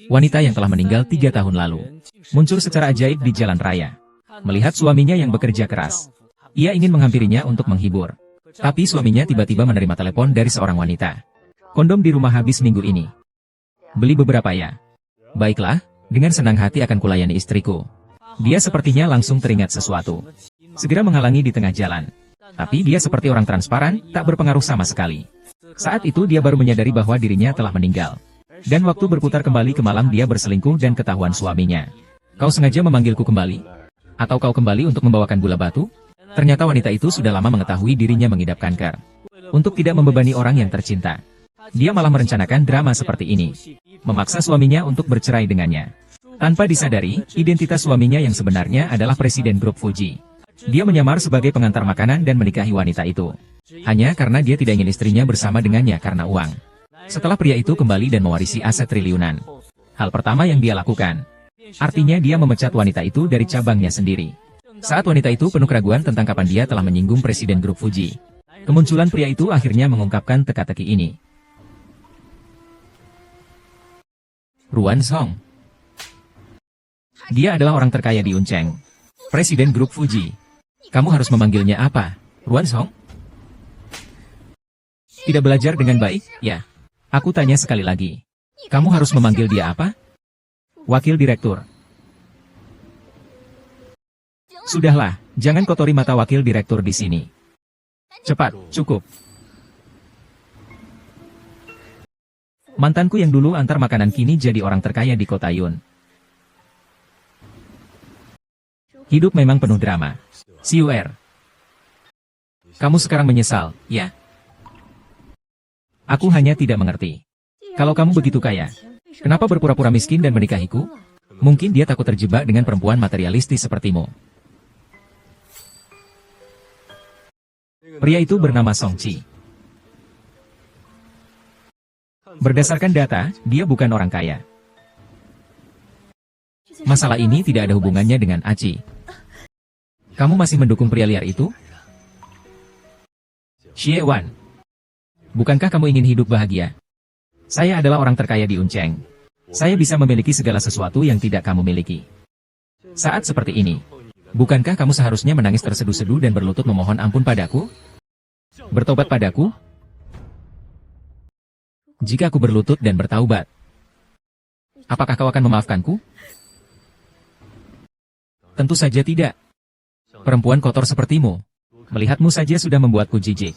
wanita yang telah meninggal 3 tahun lalu, muncul secara ajaib di jalan raya. Melihat suaminya yang bekerja keras, ia ingin menghampirinya untuk menghibur. Tapi suaminya tiba-tiba menerima telepon dari seorang wanita. Kondom di rumah habis minggu ini. Beli beberapa ya. Baiklah, dengan senang hati akan kulayani istriku. Dia sepertinya langsung teringat sesuatu. Segera menghalangi di tengah jalan. Tapi dia seperti orang transparan, tak berpengaruh sama sekali. Saat itu dia baru menyadari bahwa dirinya telah meninggal. Dan waktu berputar kembali ke malam dia berselingkuh dan ketahuan suaminya. Kau sengaja memanggilku kembali? Atau kau kembali untuk membawakan gula batu? Ternyata wanita itu sudah lama mengetahui dirinya mengidap kanker. Untuk tidak membebani orang yang tercinta, dia malah merencanakan drama seperti ini. Memaksa suaminya untuk bercerai dengannya. Tanpa disadari, identitas suaminya yang sebenarnya adalah presiden grup Fuji. Dia menyamar sebagai pengantar makanan dan menikahi wanita itu. Hanya karena dia tidak ingin istrinya bersama dengannya karena uang. Setelah pria itu kembali dan mewarisi aset triliunan, hal pertama yang dia lakukan, artinya dia memecat wanita itu dari cabangnya sendiri. Saat wanita itu penuh keraguan tentang kapan dia telah menyinggung presiden grup Fuji, kemunculan pria itu akhirnya mengungkapkan teka-teki ini. Ruan Song. Dia adalah orang terkaya di Unceng, presiden grup Fuji. Kamu harus memanggilnya apa, Ruan Song? Tidak belajar dengan baik, ya? Aku tanya sekali lagi. Kamu harus memanggil dia apa? Wakil direktur. Sudahlah, jangan kotori mata wakil direktur di sini. Cepat, cukup. Mantanku yang dulu antar makanan kini jadi orang terkaya di kota Yun. Hidup memang penuh drama. Siuer. Kamu sekarang menyesal, ya? Aku hanya tidak mengerti. Kalau kamu begitu kaya, kenapa berpura-pura miskin dan menikahiku? Mungkin dia takut terjebak dengan perempuan materialistis sepertimu. Pria itu bernama Song Chi. Berdasarkan data, dia bukan orang kaya. Masalah ini tidak ada hubungannya dengan Aci. Kamu masih mendukung pria liar itu? Xie Wan. Bukankah kamu ingin hidup bahagia? Saya adalah orang terkaya di Unceng. Saya bisa memiliki segala sesuatu yang tidak kamu miliki. Saat seperti ini, bukankah kamu seharusnya menangis terseduh-seduh dan berlutut memohon ampun padaku? Bertobat padaku? Jika aku berlutut dan bertaubat, apakah kau akan memaafkanku? Tentu saja tidak. Perempuan kotor sepertimu, melihatmu saja sudah membuatku jijik.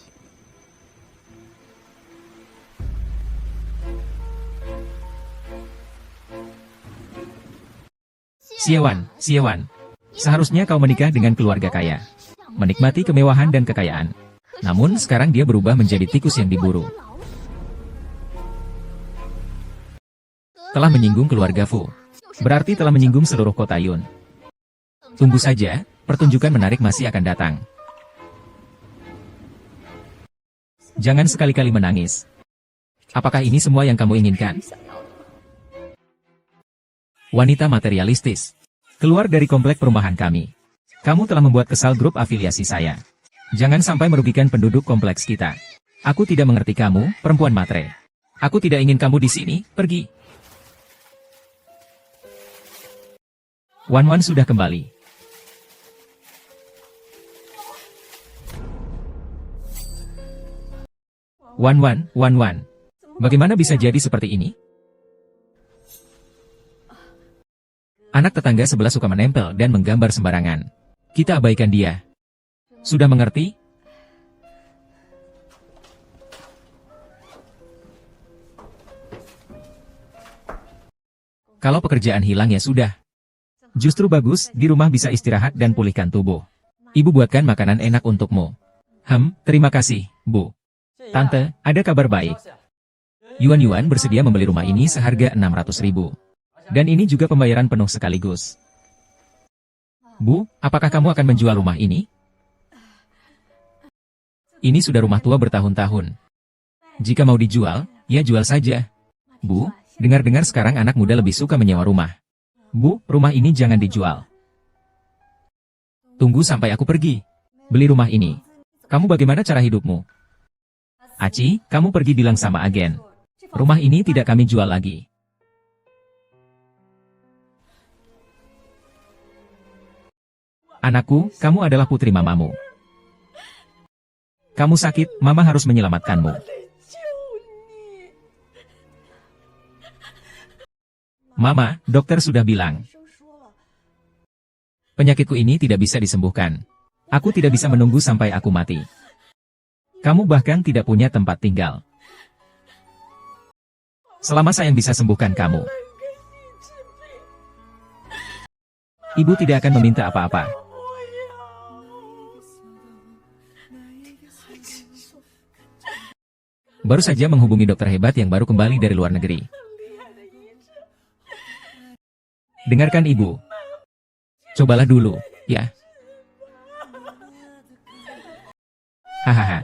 Xie Wan, seharusnya kau menikah dengan keluarga kaya, menikmati kemewahan dan kekayaan. Namun sekarang dia berubah menjadi tikus yang diburu. Telah menyinggung keluarga Fu, berarti telah menyinggung seluruh kota Yun. Tunggu saja, pertunjukan menarik masih akan datang. Jangan sekali-kali menangis. Apakah ini semua yang kamu inginkan? Wanita materialistis. Keluar dari komplek perumahan kami. Kamu telah membuat kesal grup afiliasi saya. Jangan sampai merugikan penduduk kompleks kita. Aku tidak mengerti kamu, perempuan matre. Aku tidak ingin kamu di sini, pergi. Wan sudah kembali. Wan. Bagaimana bisa jadi seperti ini? Anak tetangga sebelah suka menempel dan menggambar sembarangan. Kita abaikan dia. Sudah mengerti? Kalau pekerjaan hilang ya sudah. Justru bagus, di rumah bisa istirahat dan pulihkan tubuh. Ibu buatkan makanan enak untukmu. Terima kasih, Bu. Tante, ada kabar baik. Yuan bersedia membeli rumah ini seharga 600.000. Dan ini juga pembayaran penuh sekaligus. Bu, apakah kamu akan menjual rumah ini? Ini sudah rumah tua bertahun-tahun. Jika mau dijual, ya jual saja. Bu, dengar-dengar sekarang anak muda lebih suka menyewa rumah. Bu, rumah ini jangan dijual. Tunggu sampai aku pergi. Beli rumah ini. Kamu bagaimana cara hidupmu? Aci, kamu pergi bilang sama agen. Rumah ini tidak kami jual lagi. Anakku, kamu adalah putri mamamu. Kamu sakit, mama harus menyelamatkanmu. Mama, dokter sudah bilang. Penyakitku ini tidak bisa disembuhkan. Aku tidak bisa menunggu sampai aku mati. Kamu bahkan tidak punya tempat tinggal. Selama saya yang bisa sembuhkan kamu. Ibu tidak akan meminta apa-apa. Baru saja menghubungi dokter hebat yang baru kembali dari luar negeri. Dengarkan ibu. Cobalah dulu, ya. Hahaha.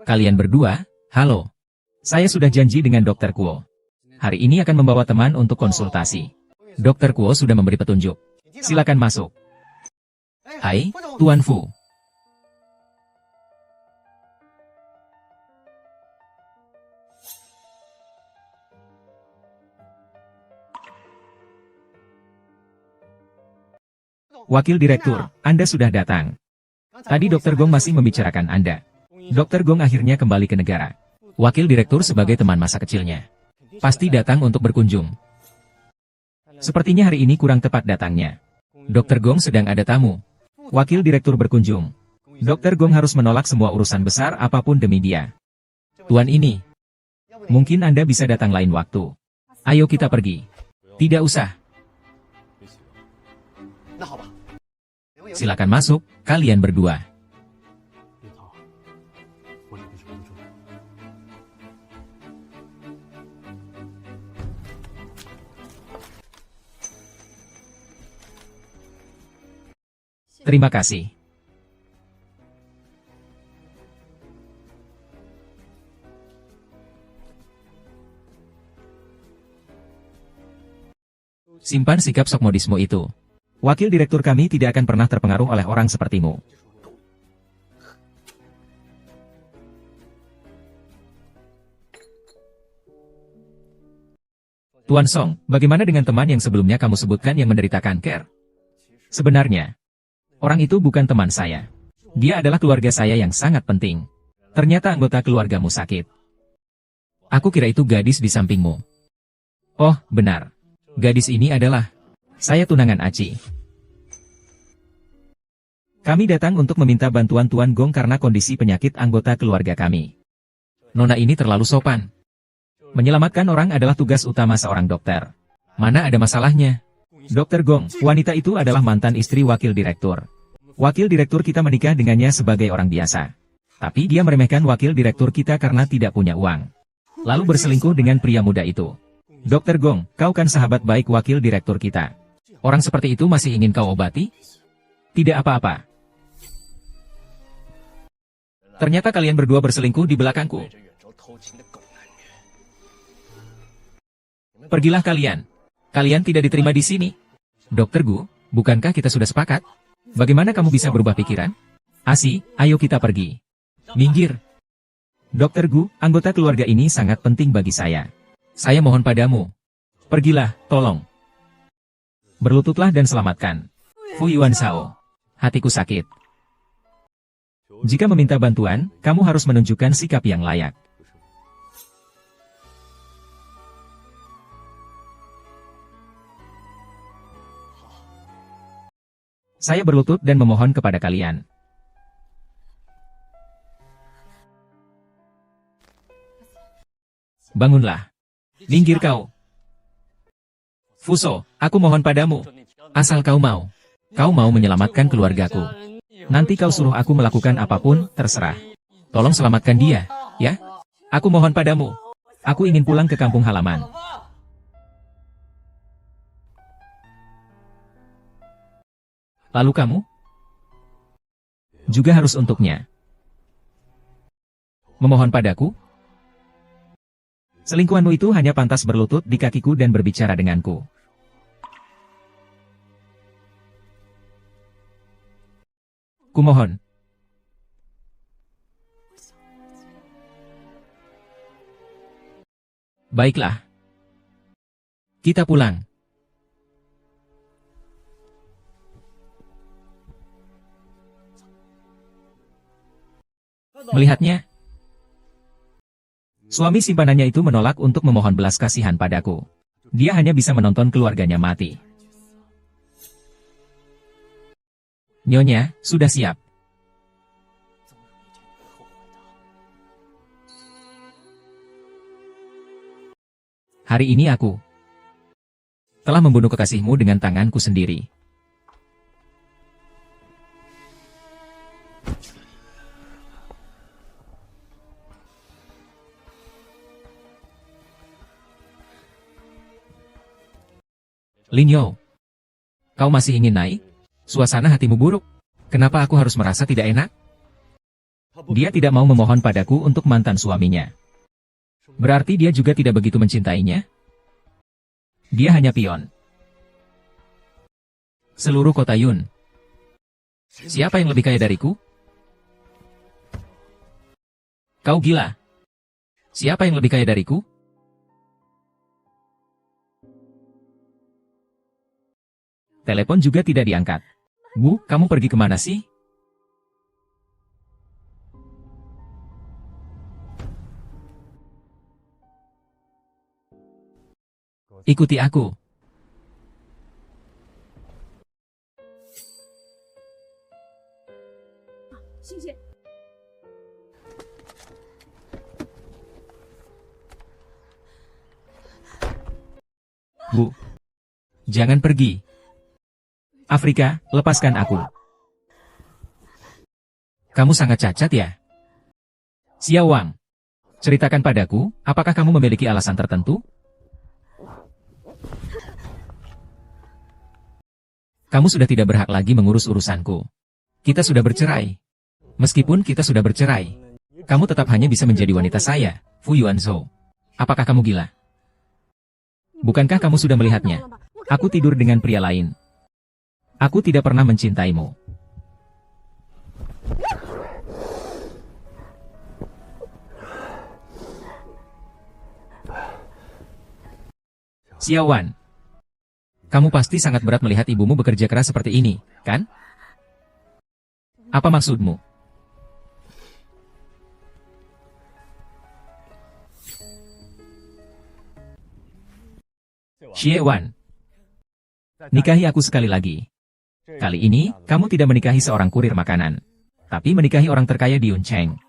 Kalian berdua, halo. Saya sudah janji dengan Dokter Kuo. Hari ini akan membawa teman untuk konsultasi. Dokter Kuo sudah memberi petunjuk. Silakan masuk. Hai, Tuan Fu. Wakil Direktur, Anda sudah datang. Tadi Dokter Gong masih membicarakan Anda. Dokter Gong akhirnya kembali ke negara. Wakil Direktur sebagai teman masa kecilnya. Pasti datang untuk berkunjung. Sepertinya hari ini kurang tepat datangnya. Dokter Gong sedang ada tamu. Wakil Direktur berkunjung. Dokter Gong harus menolak semua urusan besar apapun demi dia. Tuan ini. Mungkin Anda bisa datang lain waktu. Ayo kita pergi. Tidak usah. Silakan masuk, kalian berdua. Terima kasih. Simpan sikap sokmodisme itu. Wakil Direktur kami tidak akan pernah terpengaruh oleh orang sepertimu. Tuan Song, bagaimana dengan teman yang sebelumnya kamu sebutkan yang menderita kanker? Sebenarnya, orang itu bukan teman saya. Dia adalah keluarga saya yang sangat penting. Ternyata anggota keluargamu sakit. Aku kira itu gadis di sampingmu. Oh, benar. Gadis ini adalah saya tunangan Aci. Kami datang untuk meminta bantuan Tuan Gong karena kondisi penyakit anggota keluarga kami. Nona ini terlalu sopan. Menyelamatkan orang adalah tugas utama seorang dokter. Mana ada masalahnya? Dokter Gong, wanita itu adalah mantan istri wakil direktur. Wakil direktur kita menikah dengannya sebagai orang biasa. Tapi dia meremehkan wakil direktur kita karena tidak punya uang. Lalu berselingkuh dengan pria muda itu. Dokter Gong, kau kan sahabat baik wakil direktur kita. Orang seperti itu masih ingin kau obati? Tidak apa-apa. Ternyata kalian berdua berselingkuh di belakangku. Pergilah kalian. Kalian tidak diterima di sini. Dokter Gu, bukankah kita sudah sepakat? Bagaimana kamu bisa berubah pikiran? Asi, ayo kita pergi. Minggir. Dokter Gu, anggota keluarga ini sangat penting bagi saya. Saya mohon padamu. Pergilah, tolong. Berlututlah dan selamatkan. Fu Yuan Shao. Hatiku sakit. Jika meminta bantuan, kamu harus menunjukkan sikap yang layak. Saya berlutut dan memohon kepada kalian. Bangunlah. Minggir kau. Fuso, aku mohon padamu. Asal kau mau. Kau mau menyelamatkan keluargaku. Nanti kau suruh aku melakukan apapun, terserah. Tolong selamatkan dia, ya? Aku mohon padamu. Aku ingin pulang ke kampung halaman. Lalu kamu? Juga harus untuknya. Memohon padaku? Selingkuhanmu itu hanya pantas berlutut di kakiku dan berbicara denganku. Kumohon. Baiklah. Kita pulang. Melihatnya, suami simpanannya itu menolak untuk memohon belas kasihan padaku. Dia hanya bisa menonton keluarganya mati. Nyonya, sudah siap. Hari ini aku telah membunuh kekasihmu dengan tanganku sendiri. Lin Yao, kau masih ingin naik? Suasana hatimu buruk. Kenapa aku harus merasa tidak enak? Dia tidak mau memohon padaku untuk mantan suaminya. Berarti dia juga tidak begitu mencintainya? Dia hanya pion. Seluruh kota Yun. Siapa yang lebih kaya dariku? Kau gila. Siapa yang lebih kaya dariku? Telepon juga tidak diangkat. Bu, kamu pergi kemana sih? Ikuti aku. Bu, jangan pergi. Afrika, lepaskan aku. Kamu sangat cacat ya? Xiao Wang, ceritakan padaku, apakah kamu memiliki alasan tertentu? Kamu sudah tidak berhak lagi mengurus urusanku. Kita sudah bercerai. Meskipun kita sudah bercerai, kamu tetap hanya bisa menjadi wanita saya, Fu Yuanzhou. Apakah kamu gila? Bukankah kamu sudah melihatnya? Aku tidur dengan pria lain. Aku tidak pernah mencintaimu. Xiao Wan, kamu pasti sangat berat melihat ibumu bekerja keras seperti ini, kan? Apa maksudmu? Xie Wan, nikahi aku sekali lagi. Kali ini, kamu tidak menikahi seorang kurir makanan, tapi menikahi orang terkaya di Yuncheng.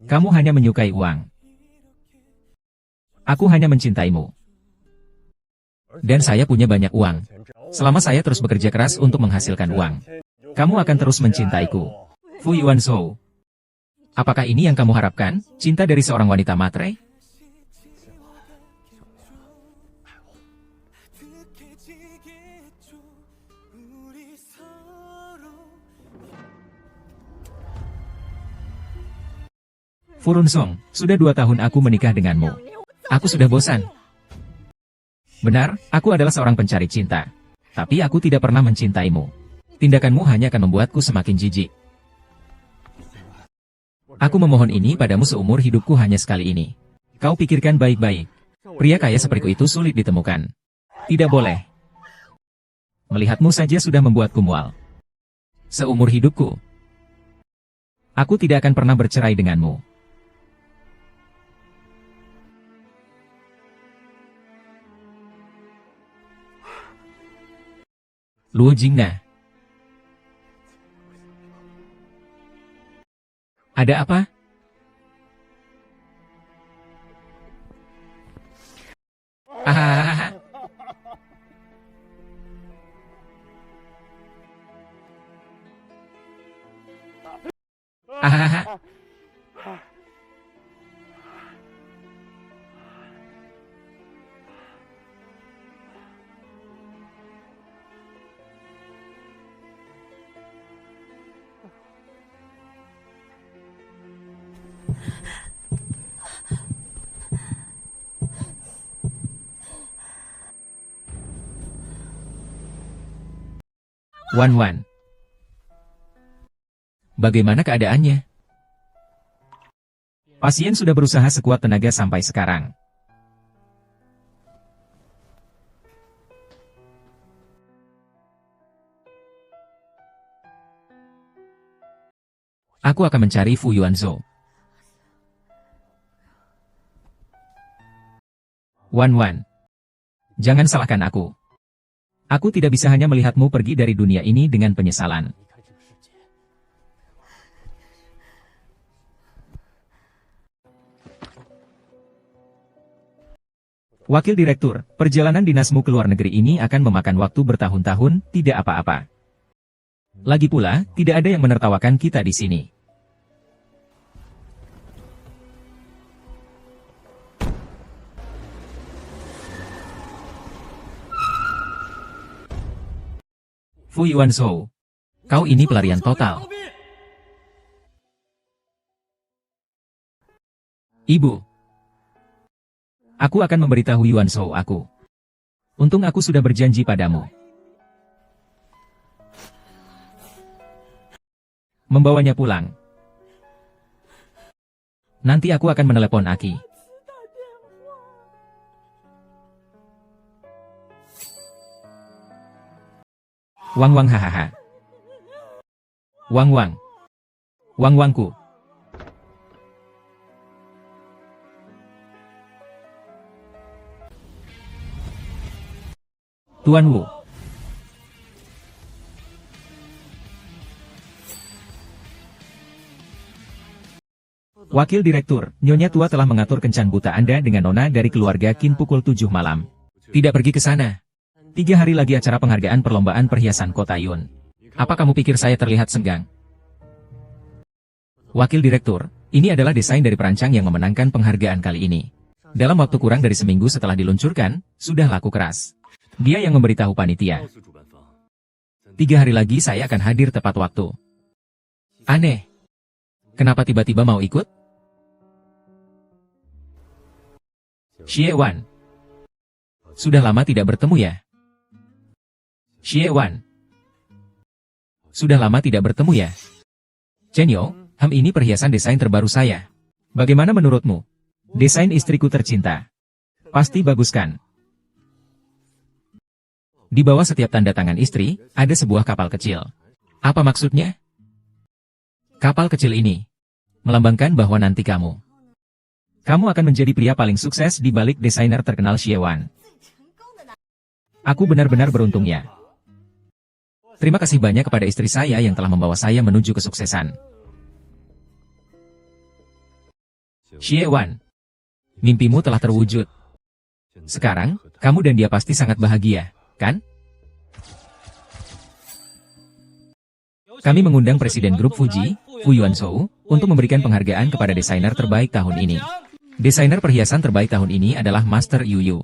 Kamu hanya menyukai uang. Aku hanya mencintaimu. Dan saya punya banyak uang. Selama saya terus bekerja keras untuk menghasilkan uang, kamu akan terus mencintaiku. Fu Yuanzhou. Apakah ini yang kamu harapkan? Cinta dari seorang wanita matre? Furun Song, sudah 2 tahun aku menikah denganmu. Aku sudah bosan. Benar, aku adalah seorang pencari cinta. Tapi aku tidak pernah mencintaimu. Tindakanmu hanya akan membuatku semakin jijik. Aku memohon ini padamu seumur hidupku hanya sekali ini. Kau pikirkan baik-baik. Pria kaya sepertiku itu sulit ditemukan. Tidak boleh. Melihatmu saja sudah membuatku mual. Seumur hidupku, aku tidak akan pernah bercerai denganmu. Luo Jingna. Ada apa? Ah. Ah. Wan Wan. Bagaimana keadaannya? Pasien sudah berusaha sekuat tenaga sampai sekarang. Aku akan mencari Fu Yuanzhou. Wan Wan. Jangan salahkan aku. Aku tidak bisa hanya melihatmu pergi dari dunia ini dengan penyesalan. Wakil Direktur, perjalanan dinasmu ke luar negeri ini akan memakan waktu bertahun-tahun, tidak apa-apa. Lagi pula, tidak ada yang menertawakan kita di sini. Fu Yuanzhou, kau ini pelarian total. Ibu, aku akan memberitahu Yuanzhou aku. Untung aku sudah berjanji padamu. Membawanya pulang. Nanti aku akan menelepon Aki. Wang Wang hahaha. Wang Wang. Wang Wangku. Tuan Wu. Wakil Direktur, Nyonya tua telah mengatur kencan buta Anda dengan nona dari keluarga Qin pukul 7 malam. Tidak pergi ke sana. 3 hari lagi acara penghargaan perlombaan perhiasan Kota Yun. Apa kamu pikir saya terlihat senggang? Wakil Direktur, ini adalah desain dari perancang yang memenangkan penghargaan kali ini. Dalam waktu kurang dari seminggu setelah diluncurkan, sudah laku keras. Dia yang memberitahu panitia. 3 hari lagi saya akan hadir tepat waktu. Aneh. Kenapa tiba-tiba mau ikut? Xie Wan. Sudah lama tidak bertemu ya? Xie Wan. Sudah lama tidak bertemu ya? Chen Yo, ini perhiasan desain terbaru saya. Bagaimana menurutmu? Desain istriku tercinta. Pasti bagus kan? Di bawah setiap tanda tangan istri, ada sebuah kapal kecil. Apa maksudnya? Kapal kecil ini melambangkan bahwa nanti kamu akan menjadi pria paling sukses di balik desainer terkenal Xie Wan. Aku benar-benar beruntungnya. Terima kasih banyak kepada istri saya yang telah membawa saya menuju kesuksesan. Xie Wan, mimpimu telah terwujud. Sekarang, kamu dan dia pasti sangat bahagia, kan? Kami mengundang Presiden Grup Fuji, Fu Yuanzhou, untuk memberikan penghargaan kepada desainer terbaik tahun ini. Desainer perhiasan terbaik tahun ini adalah Master Yu Yu.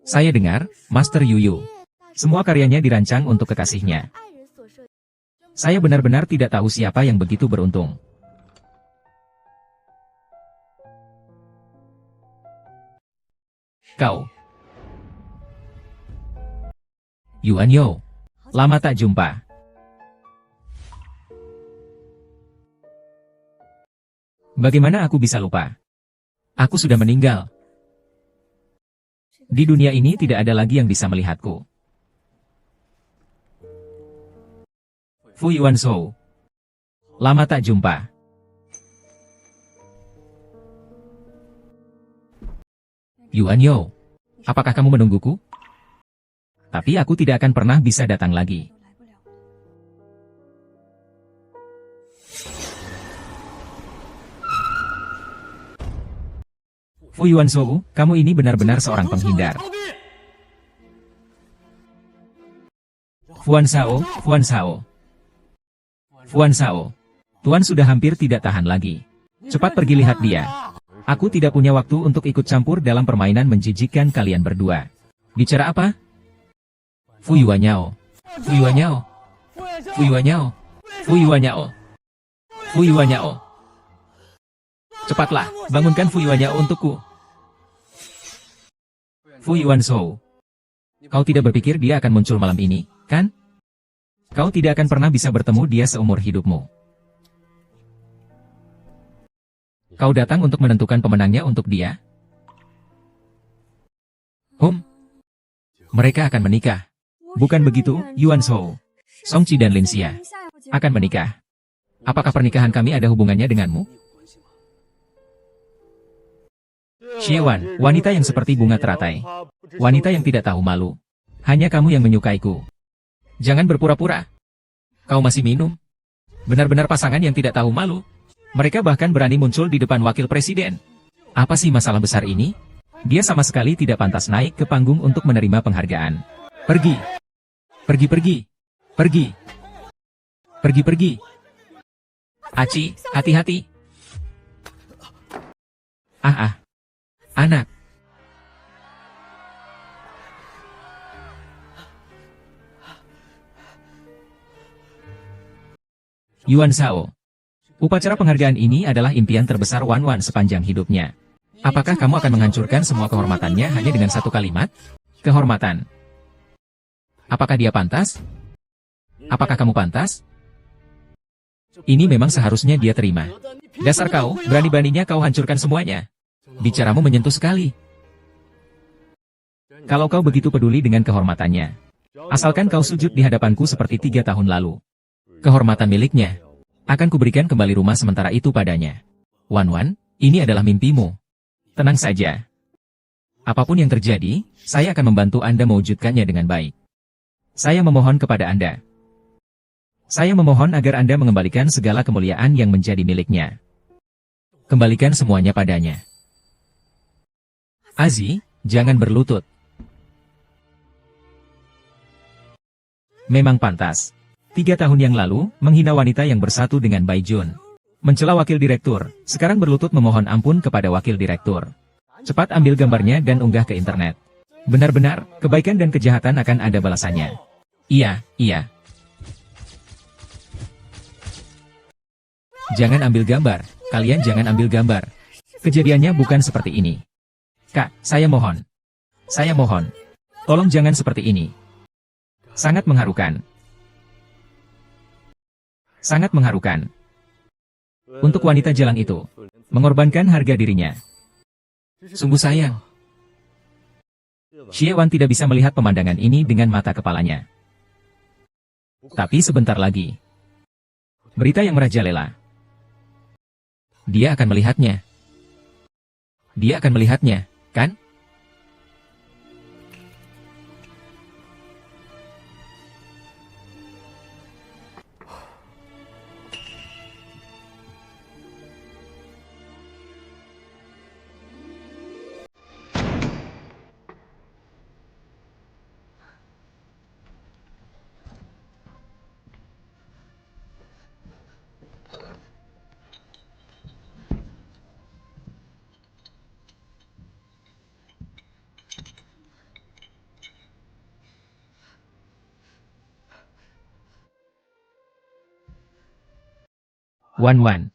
Saya dengar, Master Yu Yu. Semua karyanya dirancang untuk kekasihnya. Saya benar-benar tidak tahu siapa yang begitu beruntung. Kau. Yuan Yo. Lama tak jumpa. Bagaimana aku bisa lupa? Aku sudah meninggal. Di dunia ini tidak ada lagi yang bisa melihatku. Fu Yuanzhou. Lama tak jumpa. Yuan Yo. Apakah kamu menungguku? Tapi aku tidak akan pernah bisa datang lagi. Fu Yuanzhou, kamu ini benar-benar seorang penghindar. Fuan Shao, Fuan Shao. Fuan Shao. Tuan sudah hampir tidak tahan lagi. Cepat pergi lihat dia. Aku tidak punya waktu untuk ikut campur dalam permainan menjijikkan kalian berdua. Bicara apa? Fu Yuanyao. Fu Yuanyao. Fu Yuanyao. Fu Yuanyao. Fu Yuanyao. Cepatlah, bangunkan Fu Yuanyao untukku. Fu Yuanzhou. Kau tidak berpikir dia akan muncul malam ini, kan? Kau tidak akan pernah bisa bertemu dia seumur hidupmu. Kau datang untuk menentukan pemenangnya untuk dia? Mereka akan menikah. Bukan begitu, Yuan Shou? Songqi dan Lin Xia akan menikah. Apakah pernikahan kami ada hubungannya denganmu? Xie Wan, wanita yang seperti bunga teratai. Wanita yang tidak tahu malu. Hanya kamu yang menyukaiku. Jangan berpura-pura. Kau masih minum? Benar-benar pasangan yang tidak tahu malu. Mereka bahkan berani muncul di depan wakil presiden. Apa sih masalah besar ini? Dia sama sekali tidak pantas naik ke panggung untuk menerima penghargaan. Pergi. Pergi. Pergi. Aci, hati-hati. Anak. Yuan Shao. Upacara penghargaan ini adalah impian terbesar Wan Wan sepanjang hidupnya. Apakah kamu akan menghancurkan semua kehormatannya hanya dengan satu kalimat? Kehormatan. Apakah dia pantas? Apakah kamu pantas? Ini memang seharusnya dia terima. Dasar kau, berani-beraninya kau hancurkan semuanya. Bicaramu menyentuh sekali. Kalau kau begitu peduli dengan kehormatannya, asalkan kau sujud di hadapanku seperti 3 tahun lalu. Kehormatan miliknya akan kuberikan kembali rumah sementara itu padanya. Wan Wan, ini adalah mimpimu. Tenang saja. Apapun yang terjadi, saya akan membantu Anda mewujudkannya dengan baik. Saya memohon kepada Anda. Saya memohon agar Anda mengembalikan segala kemuliaan yang menjadi miliknya. Kembalikan semuanya padanya. Azi, jangan berlutut. Memang pantas. 3 tahun yang lalu, menghina wanita yang bersatu dengan Bai Jun. Mencela wakil direktur, sekarang berlutut memohon ampun kepada wakil direktur. Cepat ambil gambarnya dan unggah ke internet. Benar-benar, kebaikan dan kejahatan akan ada balasannya. Iya. Jangan ambil gambar, kalian jangan ambil gambar. Kejadiannya bukan seperti ini. Kak, saya mohon. Tolong jangan seperti ini. Sangat mengharukan. Untuk wanita jalang itu, mengorbankan harga dirinya. Sungguh sayang. Xie Wan tidak bisa melihat pemandangan ini dengan mata kepalanya. Tapi sebentar lagi, berita yang merajalela. Dia akan melihatnya, kan? Wan Wan.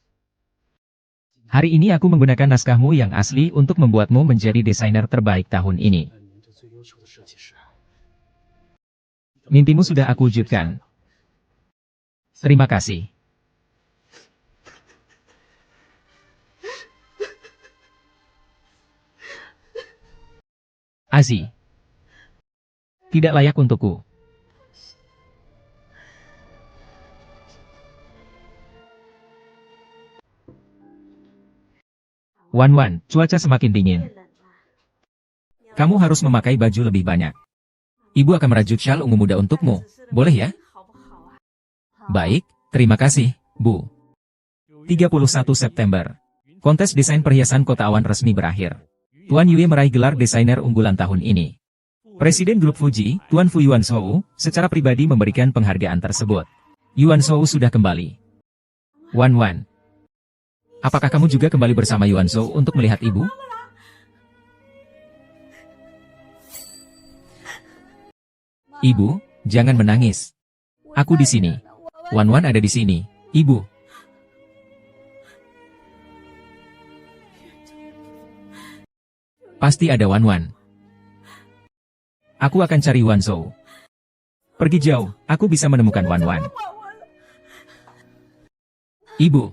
Hari ini aku menggunakan naskahmu yang asli untuk membuatmu menjadi desainer terbaik tahun ini. Mimpimu sudah aku wujudkan. Terima kasih. Azi. Tidak layak untukku. Wan Wan, cuaca semakin dingin. Kamu harus memakai baju lebih banyak. Ibu akan merajut syal ungu muda untukmu. Boleh ya? Baik, terima kasih, Bu. 31 September. Kontes desain perhiasan Kota Awan resmi berakhir. Tuan Yue meraih gelar desainer unggulan tahun ini. Presiden grup Fuji, Tuan Fu Yuan Shou, secara pribadi memberikan penghargaan tersebut. Yuan Shou sudah kembali. Wan Wan. Apakah kamu juga kembali bersama Yuan Shou untuk melihat ibu? Ibu, jangan menangis. Aku di sini. Wan Wan ada di sini, Ibu. Pasti ada Wan Wan. Aku akan cari Yuan Shou. Pergi jauh, aku bisa menemukan Wan Wan. Ibu.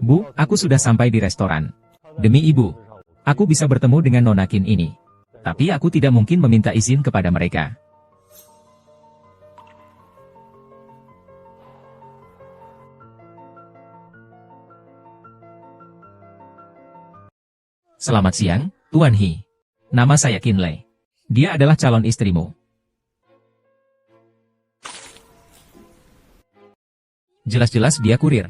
Bu, aku sudah sampai di restoran. Demi ibu, aku bisa bertemu dengan Nona Qin ini. Tapi aku tidak mungkin meminta izin kepada mereka. Selamat siang, Tuan He. Nama saya Qin Lei. Dia adalah calon istrimu. Jelas-jelas dia kurir.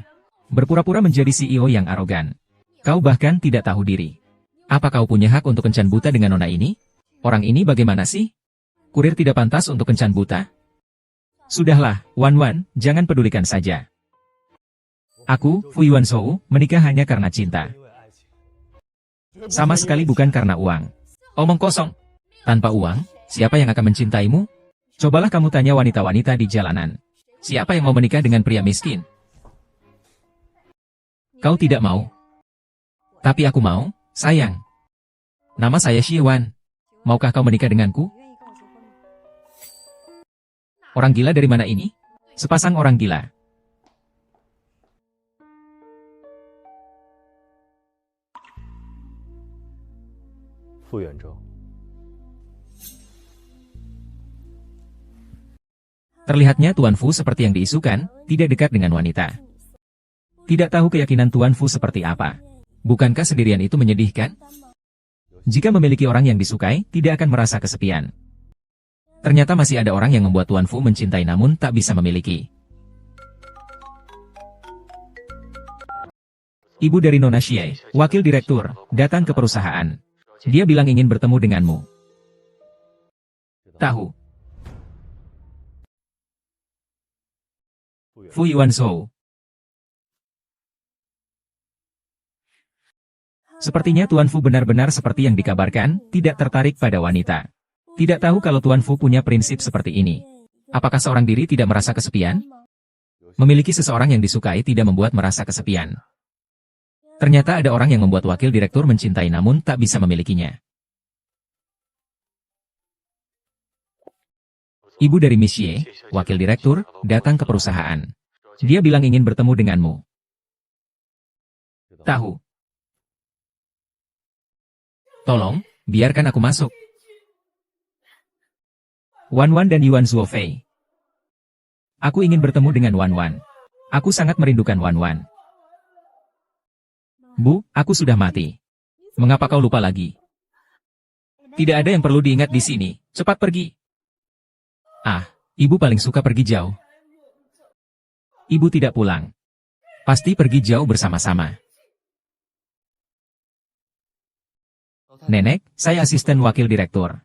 Berpura-pura menjadi CEO yang arogan. Kau bahkan tidak tahu diri. Apa kau punya hak untuk kencan buta dengan nona ini? Orang ini bagaimana sih? Kurir tidak pantas untuk kencan buta? Sudahlah, Wan Wan, jangan pedulikan saja. Aku, Fu Yuanshou, menikah hanya karena cinta. Sama sekali bukan karena uang. Omong kosong. Tanpa uang, siapa yang akan mencintaimu? Cobalah kamu tanya wanita-wanita di jalanan. Siapa yang mau menikah dengan pria miskin? Kau tidak mau. Tapi aku mau, sayang. Nama saya Xie Wan. Maukah kau menikah denganku? Orang gila dari mana ini? Sepasang orang gila. Fu Yuanzhou. Terlihatnya Tuan Fu seperti yang diisukan, tidak dekat dengan wanita. Tidak tahu keyakinan Tuan Fu seperti apa. Bukankah sendirian itu menyedihkan? Jika memiliki orang yang disukai, tidak akan merasa kesepian. Ternyata masih ada orang yang membuat Tuan Fu mencintai namun tak bisa memiliki. Ibu dari Nona Xie, wakil direktur, datang ke perusahaan. Dia bilang ingin bertemu denganmu. Tahu. Fu Yuanshou. Sepertinya Tuan Fu benar-benar seperti yang dikabarkan, tidak tertarik pada wanita. Tidak tahu kalau Tuan Fu punya prinsip seperti ini. Apakah seorang diri tidak merasa kesepian? Memiliki seseorang yang disukai tidak membuat merasa kesepian. Ternyata ada orang yang membuat wakil direktur mencintai namun tak bisa memilikinya. Ibu dari Miss Ye, wakil direktur, datang ke perusahaan. Dia bilang ingin bertemu denganmu. Tahu. Tolong, biarkan aku masuk. Wan Wan dan Yuan Zuofei. Aku ingin bertemu dengan Wan Wan. Aku sangat merindukan Wan Wan. Bu, aku sudah mati. Mengapa kau lupa lagi? Tidak ada yang perlu diingat di sini. Cepat pergi. Ah, ibu paling suka pergi jauh. Ibu tidak pulang. Pasti pergi jauh bersama-sama. Nenek, saya asisten wakil direktur.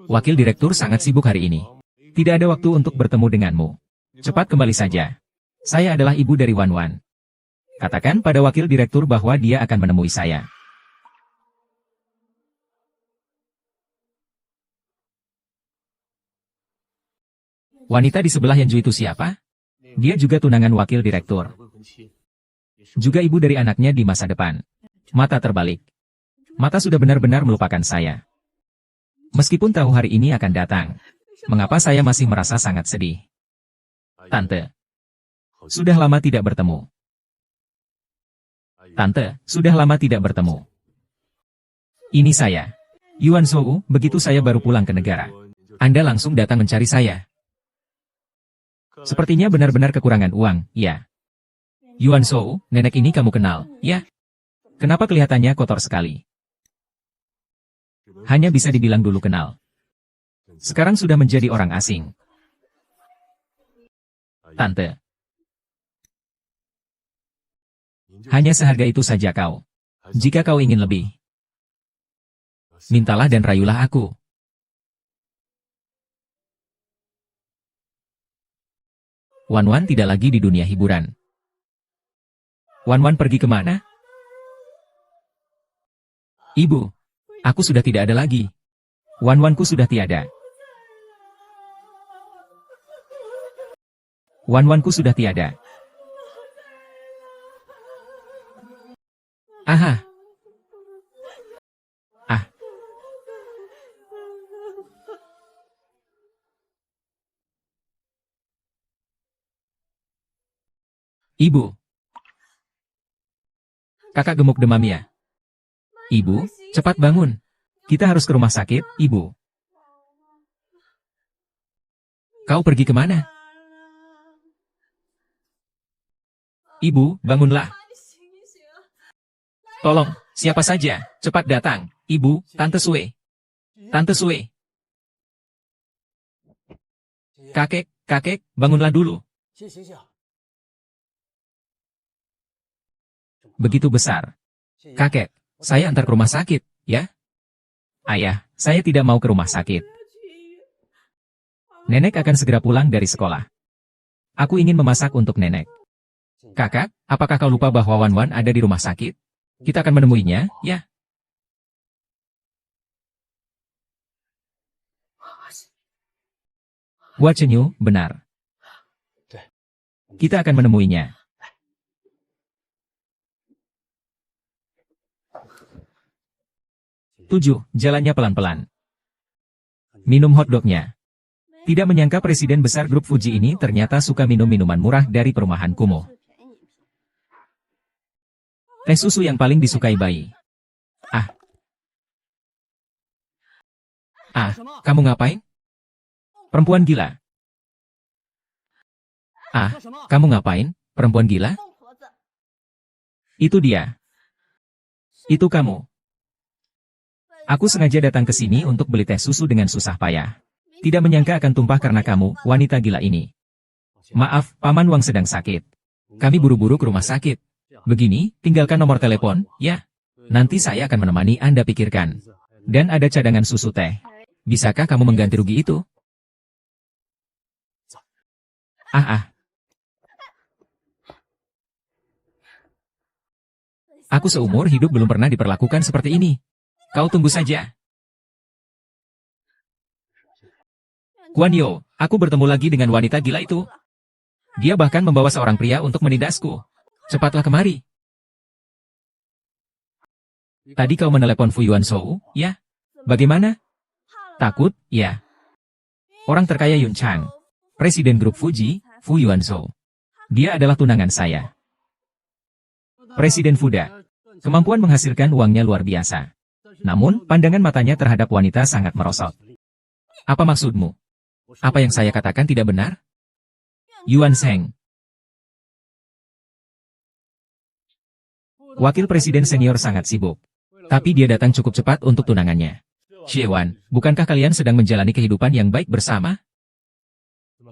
Wakil direktur sangat sibuk hari ini. Tidak ada waktu untuk bertemu denganmu. Cepat kembali saja. Saya adalah ibu dari Wan Wan. Katakan pada wakil direktur bahwa dia akan menemui saya. Wanita di sebelah Yanju itu siapa? Dia juga tunangan wakil direktur. Juga ibu dari anaknya di masa depan. Mata terbalik. Mata sudah benar-benar melupakan saya. Meskipun tahu hari ini akan datang. Mengapa saya masih merasa sangat sedih? Tante. Sudah lama tidak bertemu. Tante, sudah lama tidak bertemu. Ini saya. Yuanshou, begitu saya baru pulang ke negara. Anda langsung datang mencari saya. Sepertinya benar-benar kekurangan uang, ya. Yuanshou, nenek ini kamu kenal, ya? Kenapa kelihatannya kotor sekali? Hanya bisa dibilang dulu kenal. Sekarang sudah menjadi orang asing. Tante. Hanya seharga itu saja kau. Jika kau ingin lebih, mintalah dan rayulah aku. Wan Wan tidak lagi di dunia hiburan. Wan Wan pergi kemana? Ibu, aku sudah tidak ada lagi. Wan Wanku sudah tiada. Wan Wanku sudah tiada. Aha. Ah. Ibu. Kakak gemuk demam ya? Ibu, cepat bangun. Kita harus ke rumah sakit, Ibu. Kau pergi kemana? Ibu, bangunlah. Tolong, siapa saja, cepat datang. Ibu, Tante Sue. Tante Sue. Kakek, bangunlah dulu. Begitu besar. Kakek, saya antar ke rumah sakit, ya? Ayah, saya tidak mau ke rumah sakit. Nenek akan segera pulang dari sekolah. Aku ingin memasak untuk nenek. Kakak, apakah kau lupa bahwa Wan Wan ada di rumah sakit? Kita akan menemuinya, ya? Hua Chenyu, benar. Kita akan menemuinya. Tujuh, jalannya pelan-pelan. Minum hotdognya. Tidak menyangka presiden besar grup Fuji ini ternyata suka minum minuman murah dari perumahan kumuh. Teh susu yang paling disukai bayi. Kamu ngapain? Perempuan gila. Kamu ngapain, perempuan gila? Itu dia. Itu kamu. Aku sengaja datang ke sini untuk beli teh susu dengan susah payah. Tidak menyangka akan tumpah karena kamu, wanita gila ini. Maaf, Paman Wang sedang sakit. Kami buru-buru ke rumah sakit. Begini, tinggalkan nomor telepon, ya. Nanti saya akan menemani Anda pikirkan. Dan ada cadangan susu teh. Bisakah kamu mengganti rugi itu? Aku seumur hidup belum pernah diperlakukan seperti ini. Kau tunggu saja. Guan Yo, aku bertemu lagi dengan wanita gila itu. Dia bahkan membawa seorang pria untuk menindasku. Cepatlah kemari. Tadi kau menelepon Fu Yuanshou, ya? Bagaimana? Takut, ya. Orang terkaya Yun Chang. Presiden grup Fuji, Fu Yuanshou. Dia adalah tunangan saya. Presiden Fuda. Kemampuan menghasilkan uangnya luar biasa. Namun, pandangan matanya terhadap wanita sangat merosot. Apa maksudmu? Apa yang saya katakan tidak benar? Yuan Sheng. Wakil presiden senior sangat sibuk. Tapi dia datang cukup cepat untuk tunangannya. Xiewan, bukankah kalian sedang menjalani kehidupan yang baik bersama?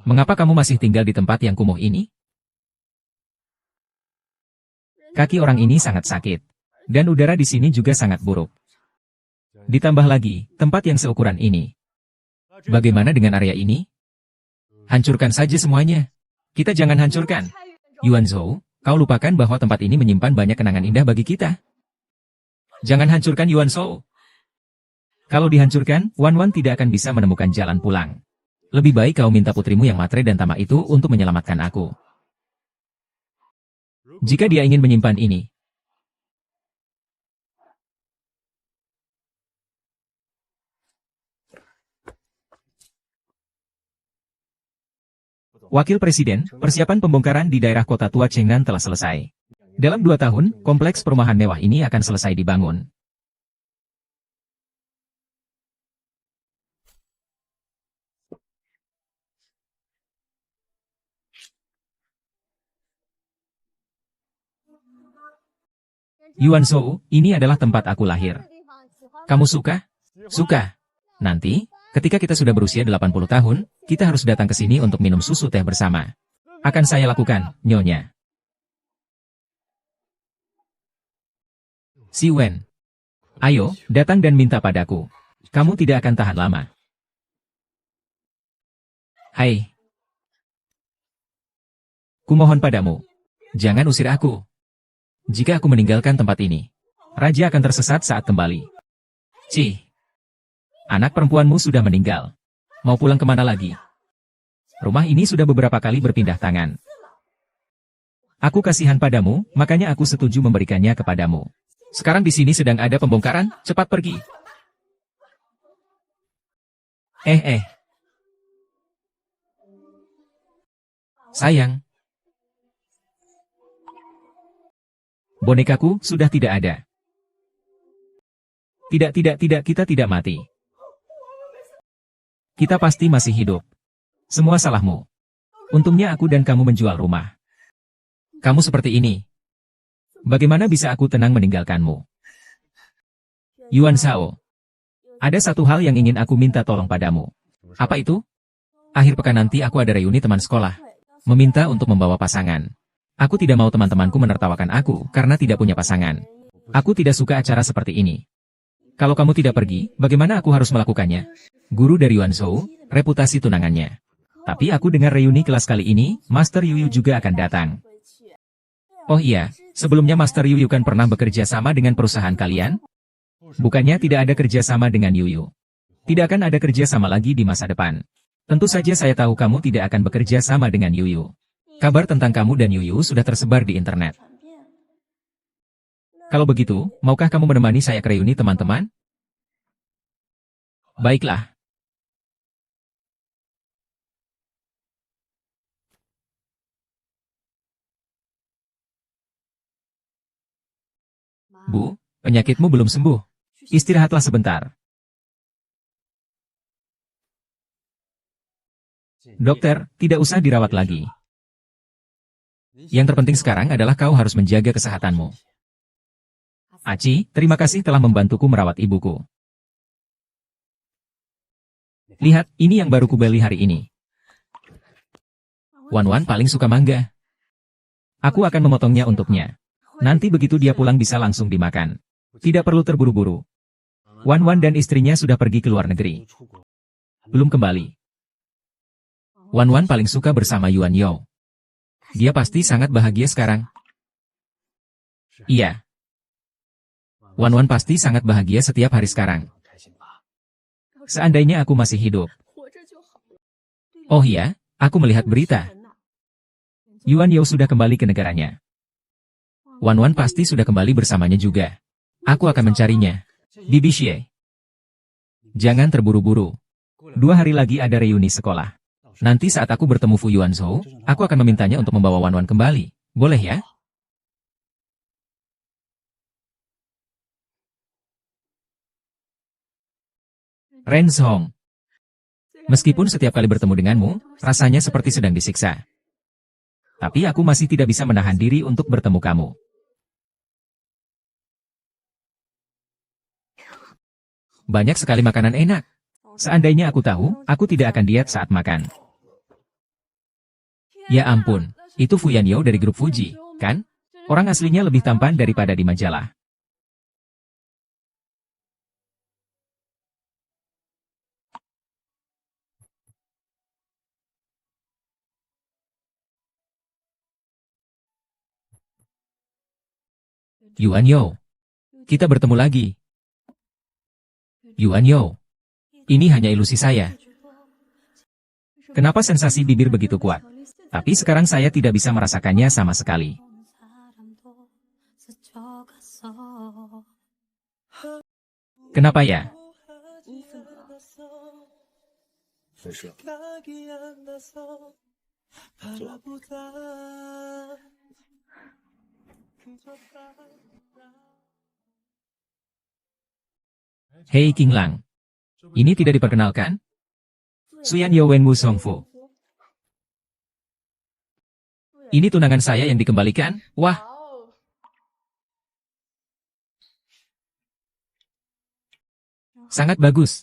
Mengapa kamu masih tinggal di tempat yang kumuh ini? Kaki orang ini sangat sakit. Dan udara di sini juga sangat buruk. Ditambah lagi, tempat yang seukuran ini. Bagaimana dengan area ini? Hancurkan saja semuanya. Kita jangan hancurkan. Yuan Zhou, kau lupakan bahwa tempat ini menyimpan banyak kenangan indah bagi kita. Jangan hancurkan Yuan Zhou. Kalau dihancurkan, Wan Wan tidak akan bisa menemukan jalan pulang. Lebih baik kau minta putrimu yang matre dan tamak itu untuk menyelamatkan aku. Jika dia ingin menyimpan ini, Wakil Presiden, persiapan pembongkaran di daerah kota tua Chengnan telah selesai. Dalam 2 tahun, kompleks perumahan mewah ini akan selesai dibangun. Yuan Shou, ini adalah tempat aku lahir. Kamu suka? Suka. Nanti, ketika kita sudah berusia 80 tahun, kita harus datang ke sini untuk minum susu teh bersama. Akan saya lakukan, Nyonya. Si Wen. Ayo, datang dan minta padaku. Kamu tidak akan tahan lama. Hai. Kumohon padamu. Jangan usir aku. Jika aku meninggalkan tempat ini, Raja akan tersesat saat kembali. Cih. Anak perempuanmu sudah meninggal. Mau pulang kemana lagi? Rumah ini sudah beberapa kali berpindah tangan. Aku kasihan padamu, makanya aku setuju memberikannya kepadamu. Sekarang di sini sedang ada pembongkaran, cepat pergi. Sayang. Bonekaku sudah tidak ada. Tidak, kita tidak mati. Kita pasti masih hidup. Semua salahmu. Untungnya aku dan kamu menjual rumah. Kamu seperti ini. Bagaimana bisa aku tenang meninggalkanmu? Yuan Shao. Ada satu hal yang ingin aku minta tolong padamu. Apa itu? Akhir pekan nanti aku ada reuni teman sekolah. Meminta untuk membawa pasangan. Aku tidak mau teman-temanku menertawakan aku karena tidak punya pasangan. Aku tidak suka acara seperti ini. Kalau kamu tidak pergi, bagaimana aku harus melakukannya? Guru dari Yuan Shao, reputasi tunangannya. Tapi aku dengar reuni kelas kali ini, Master Yu Yu juga akan datang. Oh iya, sebelumnya Master Yu Yu kan pernah bekerja sama dengan perusahaan kalian? Bukannya tidak ada kerja sama dengan Yu Yu. Tidak akan ada kerja sama lagi di masa depan. Tentu saja saya tahu kamu tidak akan bekerja sama dengan Yu Yu. Kabar tentang kamu dan Yu Yu sudah tersebar di internet. Kalau begitu, maukah kamu menemani saya ke reuni teman-teman? Baiklah. Bu, penyakitmu belum sembuh. Istirahatlah sebentar. Dokter, tidak usah dirawat lagi. Yang terpenting sekarang adalah kau harus menjaga kesehatanmu. Aci, terima kasih telah membantuku merawat ibuku. Lihat, ini yang baru kubeli hari ini. Wan Wan paling suka mangga. Aku akan memotongnya untuknya. Nanti begitu dia pulang bisa langsung dimakan. Tidak perlu terburu-buru. Wan Wan dan istrinya sudah pergi ke luar negeri. Belum kembali. Wan Wan paling suka bersama Yuan Yo. Dia pasti sangat bahagia sekarang. Iya. Wan Wan pasti sangat bahagia setiap hari sekarang. Seandainya aku masih hidup. Oh iya, aku melihat berita. Yuan Yo sudah kembali ke negaranya. Wan Wan pasti sudah kembali bersamanya juga. Aku akan mencarinya. Di Bixie. Jangan terburu-buru. 2 hari lagi ada reuni sekolah. Nanti saat aku bertemu Fu Yuan Shao, aku akan memintanya untuk membawa Wan Wan kembali. Boleh ya? Ren Song. Meskipun setiap kali bertemu denganmu, rasanya seperti sedang disiksa. Tapi aku masih tidak bisa menahan diri untuk bertemu kamu. Banyak sekali makanan enak. Seandainya aku tahu, aku tidak akan diet saat makan. Ya ampun, itu Fu Yanyo dari grup Fuji, kan? Orang aslinya lebih tampan daripada di majalah. Yuan Yo. Kita bertemu lagi. Yuan Yo. Ini hanya ilusi saya. Kenapa sensasi bibir begitu kuat? Tapi sekarang saya tidak bisa merasakannya sama sekali. Kenapa ya? Hei King Lang. Ini tidak diperkenalkan? Suyan Yo Wenwu Songfu. Ini tunangan saya yang dikembalikan? Wah. Sangat bagus.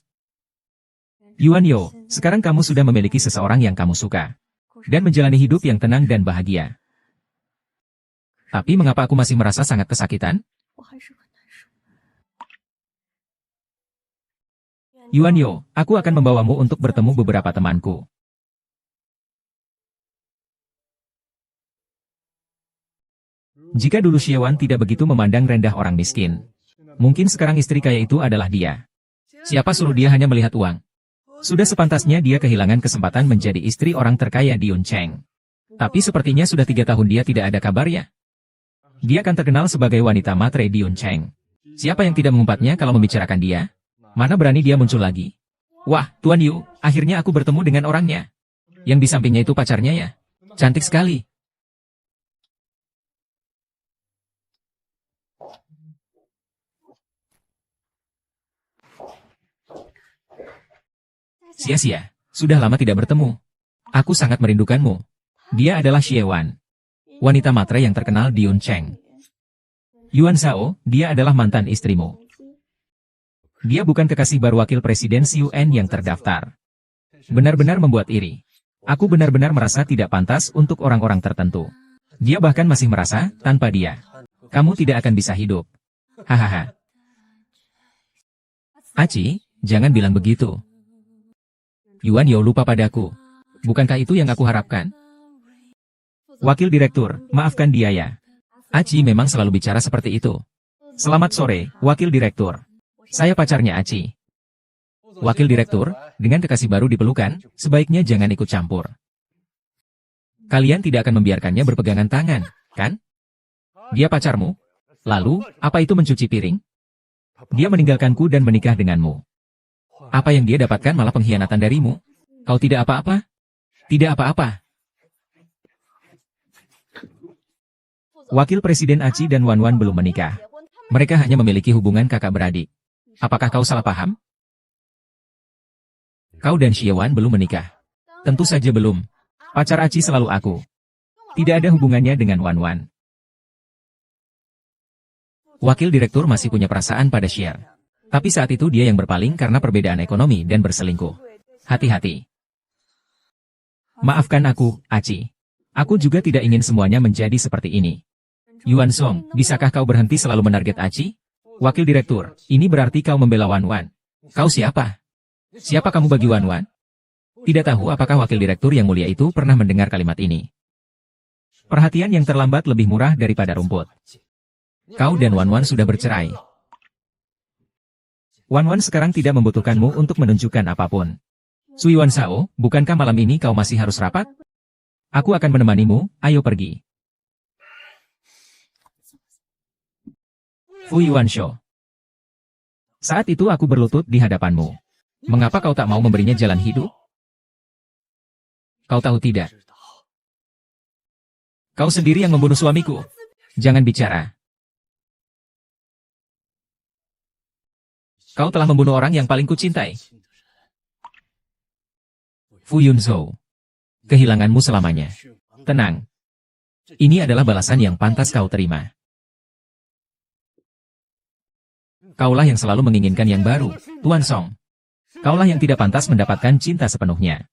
Yuan Yo, sekarang kamu sudah memiliki seseorang yang kamu suka. Dan menjalani hidup yang tenang dan bahagia. Tapi mengapa aku masih merasa sangat kesakitan? Yuan Yo, aku akan membawamu untuk bertemu beberapa temanku. Jika dulu Xiewan tidak begitu memandang rendah orang miskin, mungkin sekarang istri kaya itu adalah dia. Siapa suruh dia hanya melihat uang? Sudah sepantasnya dia kehilangan kesempatan menjadi istri orang terkaya di Yuncheng. Tapi sepertinya sudah 3 tahun dia tidak ada kabarnya. Dia akan terkenal sebagai wanita matre di Yuncheng. Siapa yang tidak mengumpatnya kalau membicarakan dia? Mana berani dia muncul lagi? Wah, Tuan Yu, akhirnya aku bertemu dengan orangnya. Yang di sampingnya itu pacarnya ya? Cantik sekali. Sia-sia, sudah lama tidak bertemu. Aku sangat merindukanmu. Dia adalah Xie Wan, wanita matre yang terkenal di Yuncheng. Yuan Shao, dia adalah mantan istrimu. Dia bukan kekasih baru wakil presiden Xu En yang terdaftar. Benar-benar membuat iri. Aku benar-benar merasa tidak pantas untuk orang-orang tertentu. Dia bahkan masih merasa, tanpa dia, kamu tidak akan bisa hidup. Hahaha. Aci, jangan bilang begitu. Yuan Yao lupa padaku. Bukankah itu yang aku harapkan? Wakil Direktur, maafkan dia ya. Aci memang selalu bicara seperti itu. Selamat sore, Wakil Direktur. Saya pacarnya Aci. Wakil Direktur, dengan kekasih baru dipelukan, sebaiknya jangan ikut campur. Kalian tidak akan membiarkannya berpegangan tangan, kan? Dia pacarmu? Lalu, apa itu mencuci piring? Dia meninggalkanku dan menikah denganmu. Apa yang dia dapatkan malah pengkhianatan darimu? Kau tidak apa-apa? Tidak apa-apa. Wakil Presiden Aci dan Wan Wan belum menikah. Mereka hanya memiliki hubungan kakak beradik. Apakah kau salah paham? Kau dan Xie Wan belum menikah. Tentu saja belum. Pacar Aci selalu aku. Tidak ada hubungannya dengan Wan Wan. Wakil Direktur masih punya perasaan pada Xie. Tapi saat itu dia yang berpaling karena perbedaan ekonomi dan berselingkuh. Hati-hati. Maafkan aku, Aci. Aku juga tidak ingin semuanya menjadi seperti ini. Yuan Song, bisakah kau berhenti selalu menarget Aci? Wakil Direktur, ini berarti kau membela Wan Wan. Kau siapa? Siapa kamu bagi Wan Wan? Tidak tahu apakah Wakil Direktur yang mulia itu pernah mendengar kalimat ini. Perhatian yang terlambat lebih murah daripada rumput. Kau dan Wan Wan sudah bercerai. Wan Wan sekarang tidak membutuhkanmu untuk menunjukkan apapun. Sui Wan Shao, bukankah malam ini kau masih harus rapat? Aku akan menemanimu, ayo pergi. Fu Yuan Shou. Saat itu aku berlutut di hadapanmu. Mengapa kau tak mau memberinya jalan hidup? Kau tahu tidak? Kau sendiri yang membunuh suamiku. Jangan bicara. Kau telah membunuh orang yang paling kucintai. Fu Yunzhou. Kehilanganmu selamanya. Tenang. Ini adalah balasan yang pantas kau terima. Kaulah yang selalu menginginkan yang baru, Tuan Song. Kaulah yang tidak pantas mendapatkan cinta sepenuhnya.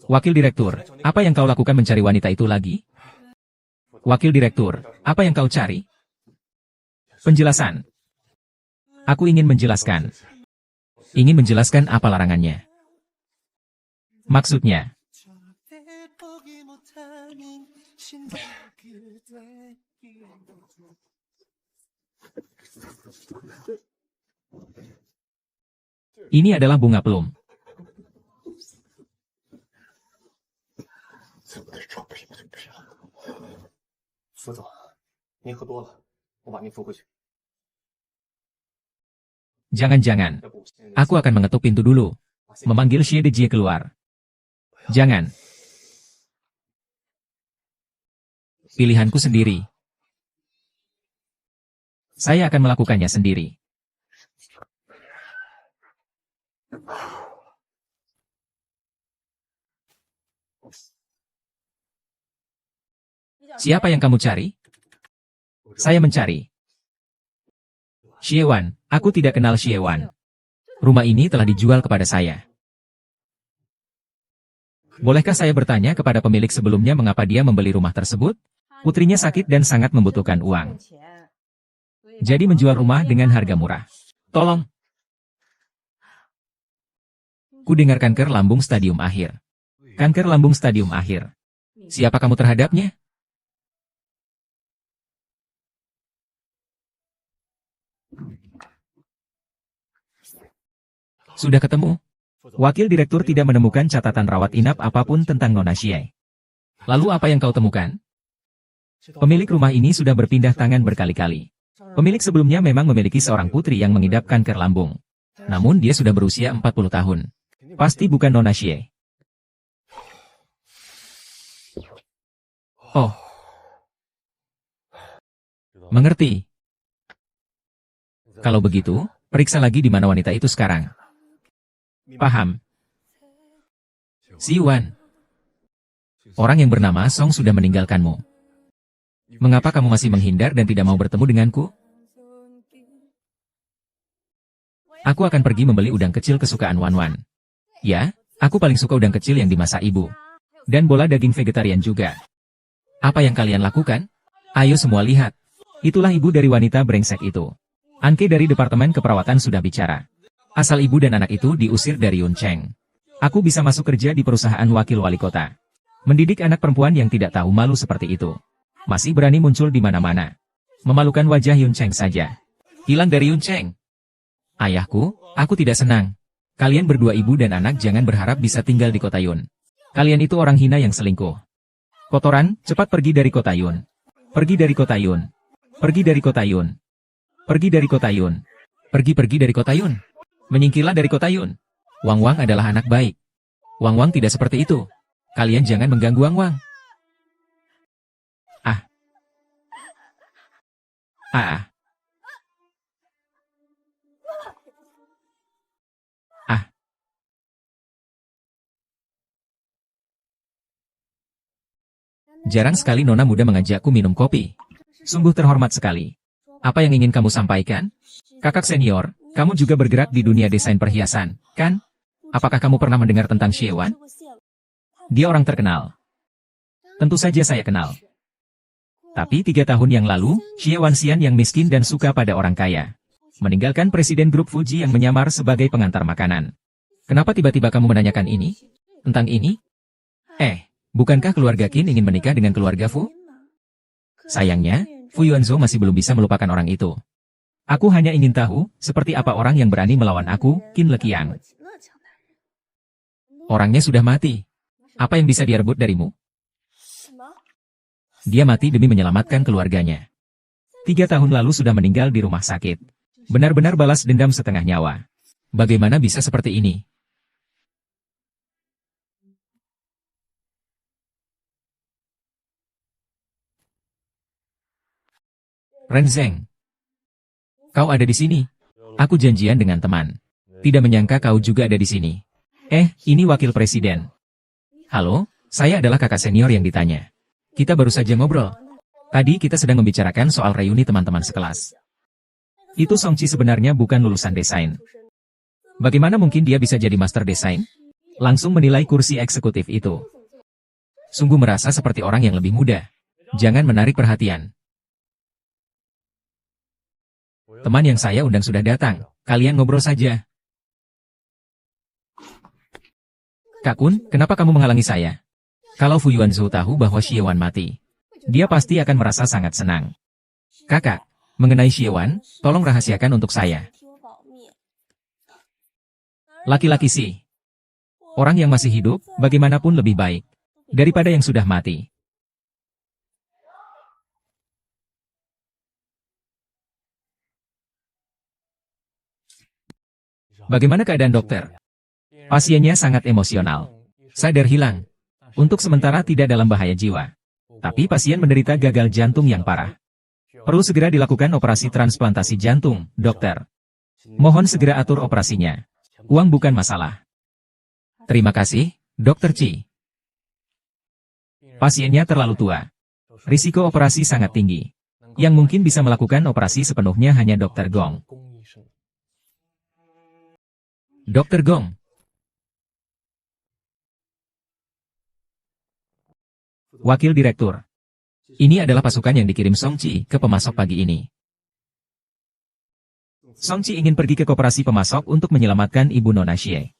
Wakil Direktur, apa yang kau lakukan mencari wanita itu lagi? Wakil Direktur, apa yang kau cari? Penjelasan. Aku ingin menjelaskan. Ingin menjelaskan apa larangannya. Maksudnya. Ini adalah bunga plum. Jangan-jangan. Aku akan mengetuk pintu dulu. Memanggil Xie Dejie keluar. Jangan. Pilihanku sendiri. Saya akan melakukannya sendiri. Siapa yang kamu cari? Saya mencari Xie Wan. Aku tidak kenal Xie Wan. Rumah ini telah dijual kepada saya. Bolehkah saya bertanya kepada pemilik sebelumnya mengapa dia membeli rumah tersebut? Putrinya sakit dan sangat membutuhkan uang. Jadi menjual rumah dengan harga murah. Tolong. Ku dengar kanker lambung stadium akhir. Kanker lambung stadium akhir. Siapa kamu terhadapnya? Sudah ketemu? Wakil Direktur tidak menemukan catatan rawat inap apapun tentang Nona Xie. Lalu apa yang kau temukan? Pemilik rumah ini sudah berpindah tangan berkali-kali. Pemilik sebelumnya memang memiliki seorang putri yang mengidap kanker lambung. Namun dia sudah berusia 40 tahun. Pasti bukan Nona Xie. Oh. Mengerti. Kalau begitu, periksa lagi di mana wanita itu sekarang. Paham. Siwan. Orang yang bernama Song sudah meninggalkanmu. Mengapa kamu masih menghindar dan tidak mau bertemu denganku? Aku akan pergi membeli udang kecil kesukaan Wan Wan. Ya, aku paling suka udang kecil yang dimasak ibu. Dan bola daging vegetarian juga. Apa yang kalian lakukan? Ayo semua lihat. Itulah ibu dari wanita brengsek itu. Anke dari Departemen Keperawatan sudah bicara. Asal ibu dan anak itu diusir dari Yun Cheng. Aku bisa masuk kerja di perusahaan wakil wali kota. Mendidik anak perempuan yang tidak tahu malu seperti itu. Masih berani muncul di mana-mana. Memalukan wajah Yun Cheng saja. Hilang dari Yun Cheng. Ayahku, aku tidak senang. Kalian berdua ibu dan anak jangan berharap bisa tinggal di kota Yun. Kalian itu orang hina yang selingkuh. Kotoran, cepat pergi dari kota Yun. Pergi dari kota Yun. Pergi dari kota Yun. Pergi dari kota Yun. Pergi dari kota Yun. Menyingkirlah dari kota Yun. Wang Wang adalah anak baik. Wang Wang tidak seperti itu. Kalian jangan mengganggu Wang Wang. Ah. Ah. Ah. Jarang sekali nona muda mengajakku minum kopi. Sungguh terhormat sekali. Apa yang ingin kamu sampaikan? Kakak senior, kamu juga bergerak di dunia desain perhiasan, kan? Apakah kamu pernah mendengar tentang Xie Wan? Dia orang terkenal. Tentu saja saya kenal. Tapi 3 tahun yang lalu, Xie Wan Xian yang miskin dan suka pada orang kaya. Meninggalkan presiden grup Fuji yang menyamar sebagai pengantar makanan. Kenapa tiba-tiba kamu menanyakan ini? Tentang ini? Bukankah keluarga Qin ingin menikah dengan keluarga Fu? Sayangnya, Fu Yuanzhou masih belum bisa melupakan orang itu. Aku hanya ingin tahu, seperti apa orang yang berani melawan aku, Qin Leqiang. Orangnya sudah mati. Apa yang bisa dia rebut darimu? Dia mati demi menyelamatkan keluarganya. 3 tahun lalu sudah meninggal di rumah sakit. Benar-benar balas dendam setengah nyawa. Bagaimana bisa seperti ini? Ren Zheng. Kau ada di sini. Aku janjian dengan teman. Tidak menyangka kau juga ada di sini. Ini wakil presiden. Halo, saya adalah kakak senior yang ditanya. Kita baru saja ngobrol. Tadi kita sedang membicarakan soal reuni teman-teman sekelas. Itu Song Qi sebenarnya bukan lulusan desain. Bagaimana mungkin dia bisa jadi master desain? Langsung menilai kursi eksekutif itu. Sungguh merasa seperti orang yang lebih muda. Jangan menarik perhatian. Teman yang saya undang sudah datang. Kalian ngobrol saja. Kak Kun, kenapa kamu menghalangi saya? Kalau Fu Yuanzhou tahu bahwa Xie Wan mati, dia pasti akan merasa sangat senang. Kakak, mengenai Xie Wan, tolong rahasiakan untuk saya. Laki-laki sih. Orang yang masih hidup, bagaimanapun lebih baik daripada yang sudah mati. Bagaimana keadaan dokter? Pasiennya sangat emosional. Sadar hilang. Untuk sementara tidak dalam bahaya jiwa. Tapi pasien menderita gagal jantung yang parah. Perlu segera dilakukan operasi transplantasi jantung, dokter. Mohon segera atur operasinya. Uang bukan masalah. Terima kasih, Dokter Chi. Pasiennya terlalu tua. Risiko operasi sangat tinggi. Yang mungkin bisa melakukan operasi sepenuhnya hanya Dokter Gong. Dokter Gong. Wakil Direktur. Ini adalah pasukan yang dikirim Song Qi ke pemasok pagi ini. Song Qi ingin pergi ke koperasi pemasok untuk menyelamatkan Ibu Nona Xie.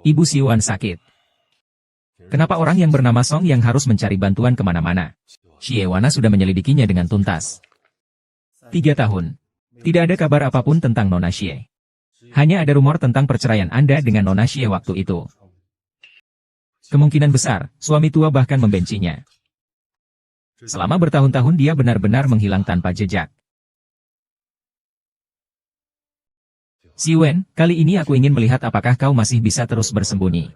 Ibu Siwan sakit. Kenapa orang yang bernama Song yang harus mencari bantuan kemana-mana? Xie Wana sudah menyelidikinya dengan tuntas. 3 tahun. Tidak ada kabar apapun tentang Nona Xie. Hanya ada rumor tentang perceraian Anda dengan Nona Xie waktu itu. Kemungkinan besar, suami tua bahkan membencinya. Selama bertahun-tahun dia benar-benar menghilang tanpa jejak. Si Wen, kali ini aku ingin melihat apakah kau masih bisa terus bersembunyi.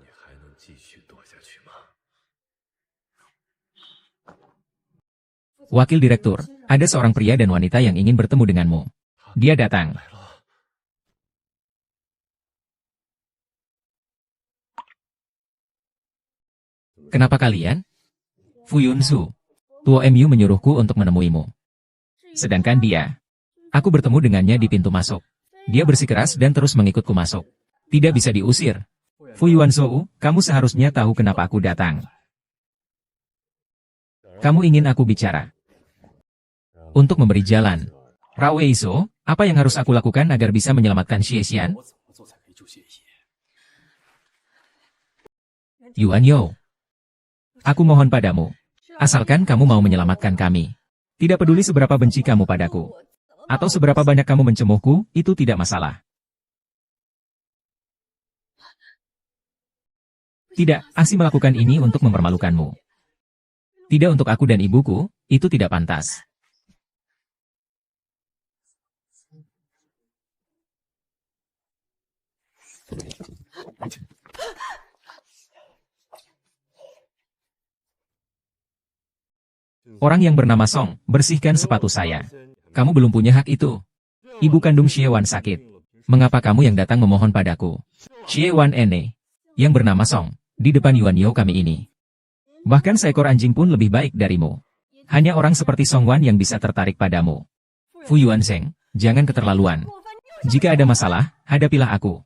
Wakil Direktur, ada seorang pria dan wanita yang ingin bertemu denganmu. Dia datang. Kenapa kalian? Fu Yunsu. Tuo MU menyuruhku untuk menemuimu. Sedangkan dia. Aku bertemu dengannya di pintu masuk. Dia bersikeras dan terus mengikutku masuk. Tidak bisa diusir. Fu Yuanzhou, kamu seharusnya tahu kenapa aku datang. Kamu ingin aku bicara. Untuk memberi jalan. Rao Weiso, apa yang harus aku lakukan agar bisa menyelamatkan Xie Xian? Yuan Yo. Aku mohon padamu. Asalkan kamu mau menyelamatkan kami. Tidak peduli seberapa benci kamu padaku. Atau seberapa banyak kamu mencemuhku, itu tidak masalah. Tidak, Asi melakukan ini untuk mempermalukanmu. Tidak untuk aku dan ibuku, itu tidak pantas. Orang yang bernama Song, bersihkan sepatu saya. Kamu belum punya hak itu. Ibu kandung Xie Wan sakit. Mengapa kamu yang datang memohon padaku? Xie Wan Ene, yang bernama Song, di depan Yuan Yo kami ini. Bahkan seekor anjing pun lebih baik darimu. Hanya orang seperti Song Wan yang bisa tertarik padamu. Fu Yuan Zheng, jangan keterlaluan. Jika ada masalah, hadapilah aku.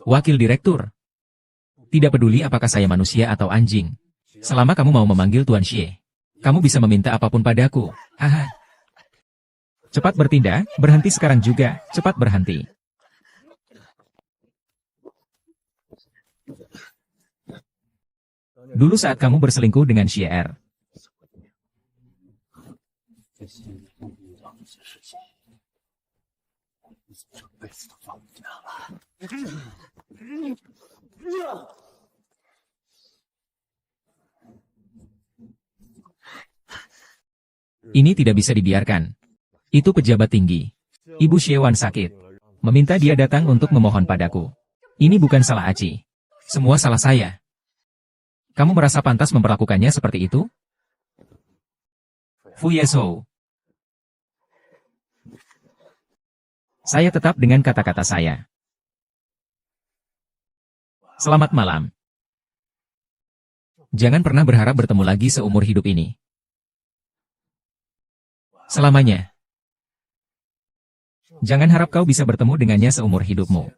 Wakil Direktur. Tidak peduli apakah saya manusia atau anjing. Selama kamu mau memanggil Tuan Xie, kamu bisa meminta apapun padaku. Haha. Cepat bertindak, berhenti sekarang juga, cepat berhenti. Dulu saat kamu berselingkuh dengan Xie Er. Ini tidak bisa dibiarkan. Itu pejabat tinggi. Ibu Xie Wan sakit. Meminta dia datang untuk memohon padaku. Ini bukan salah Aci. Semua salah saya. Kamu merasa pantas memperlakukannya seperti itu? Fu Yezhou. Saya tetap dengan kata-kata saya. Selamat malam. Jangan pernah berharap bertemu lagi seumur hidup ini. Selamanya. Jangan harap kau bisa bertemu dengannya seumur hidupmu.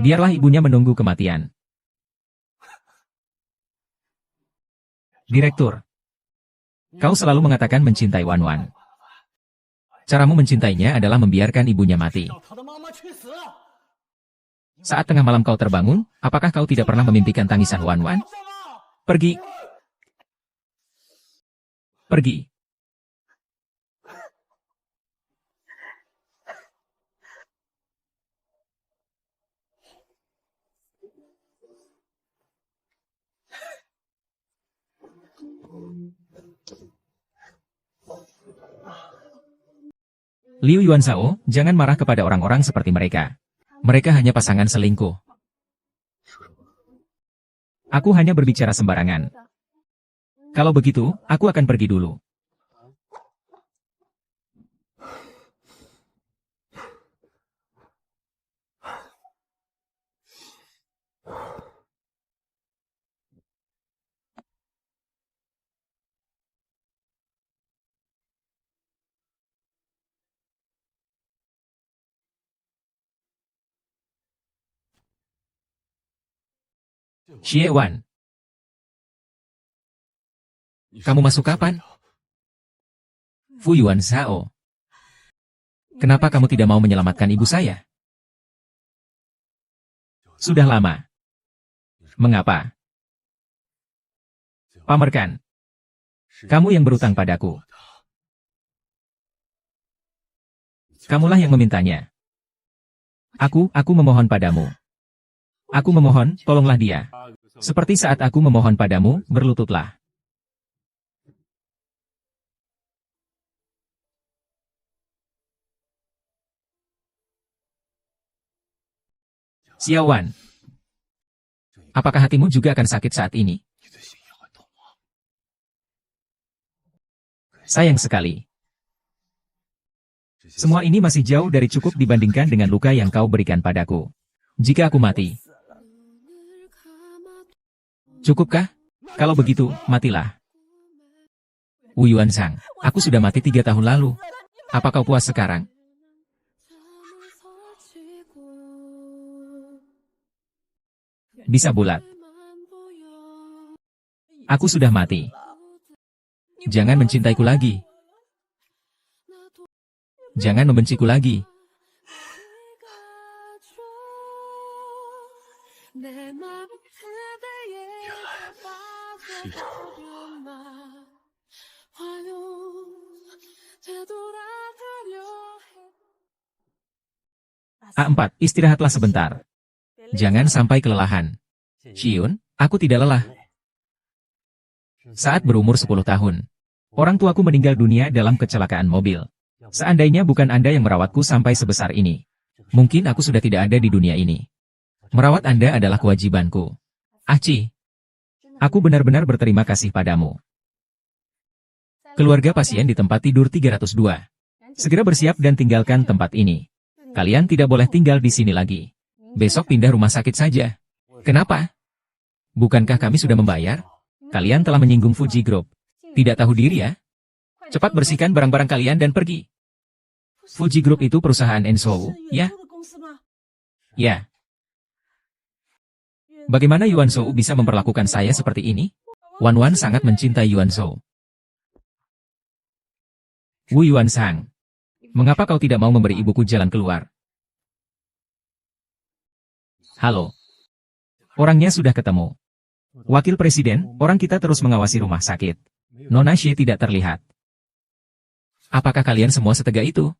Biarlah ibunya menunggu kematian. Direktur. Kau selalu mengatakan mencintai Wan Wan. Caramu mencintainya adalah membiarkan ibunya mati. Saat tengah malam kau terbangun, apakah kau tidak pernah memimpikan tangisan Wan Wan? Pergi. Pergi. Liu Yuanzhao, jangan marah kepada orang-orang seperti mereka. Mereka hanya pasangan selingkuh. Aku hanya berbicara sembarangan. Kalau begitu, aku akan pergi dulu. Xie Wan. Kamu masuk kapan? Fu Yuanzhao. Kenapa kamu tidak mau menyelamatkan ibu saya? Sudah lama. Mengapa? Pamerkan. Kamu yang berutang padaku. Kamulah yang memintanya. Aku memohon padamu. Aku memohon, tolonglah dia. Seperti saat aku memohon padamu, berlututlah. Xiaowan, apakah hatimu juga akan sakit saat ini? Sayang sekali. Semua ini masih jauh dari cukup dibandingkan dengan luka yang kau berikan padaku. Jika aku mati. Cukupkah? Kalau begitu, matilah. Wu Yuansang, aku sudah mati 3 tahun lalu. Apa kau puas sekarang? Bisa bulat. Aku sudah mati. Jangan mencintaiku lagi. Jangan membenciku lagi. A4, istirahatlah sebentar. Jangan sampai kelelahan. Xiun, aku tidak lelah. Saat berumur 10 tahun, orang tuaku meninggal dunia dalam kecelakaan mobil. Seandainya bukan Anda yang merawatku sampai sebesar ini, mungkin aku sudah tidak ada di dunia ini. Merawat Anda adalah kewajibanku. Aci, aku benar-benar berterima kasih padamu. Keluarga pasien di tempat tidur 302. Segera bersiap dan tinggalkan tempat ini. Kalian tidak boleh tinggal di sini lagi. Besok pindah rumah sakit saja. Kenapa? Bukankah kami sudah membayar? Kalian telah menyinggung Fuji Group. Tidak tahu diri ya? Cepat bersihkan barang-barang kalian dan pergi. Fuji Group itu perusahaan Ensou, ya? Ya. Bagaimana Yuan Shou bisa memperlakukan saya seperti ini? Wan Wan sangat mencintai Yuan Shou. Wu Yuansang, mengapa kau tidak mau memberi ibuku jalan keluar? Halo. Orangnya sudah ketemu. Wakil Presiden, orang kita terus mengawasi rumah sakit. Nona Xie tidak terlihat. Apakah kalian semua setegak itu?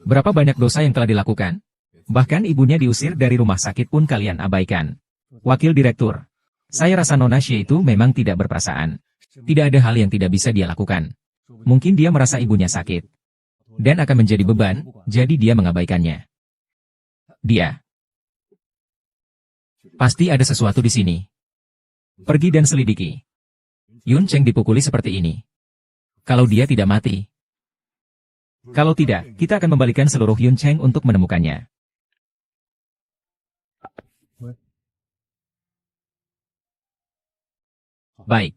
Berapa banyak dosa yang telah dilakukan? Bahkan ibunya diusir dari rumah sakit pun kalian abaikan. Wakil Direktur, saya rasa Nona Xie itu memang tidak berperasaan. Tidak ada hal yang tidak bisa dia lakukan. Mungkin dia merasa ibunya sakit. Dan akan menjadi beban, jadi dia mengabaikannya. Dia. Pasti ada sesuatu di sini. Pergi dan selidiki. Yun Cheng dipukuli seperti ini. Kalau dia tidak mati. Kalau tidak, kita akan membalikan seluruh Yun Cheng untuk menemukannya. Baik.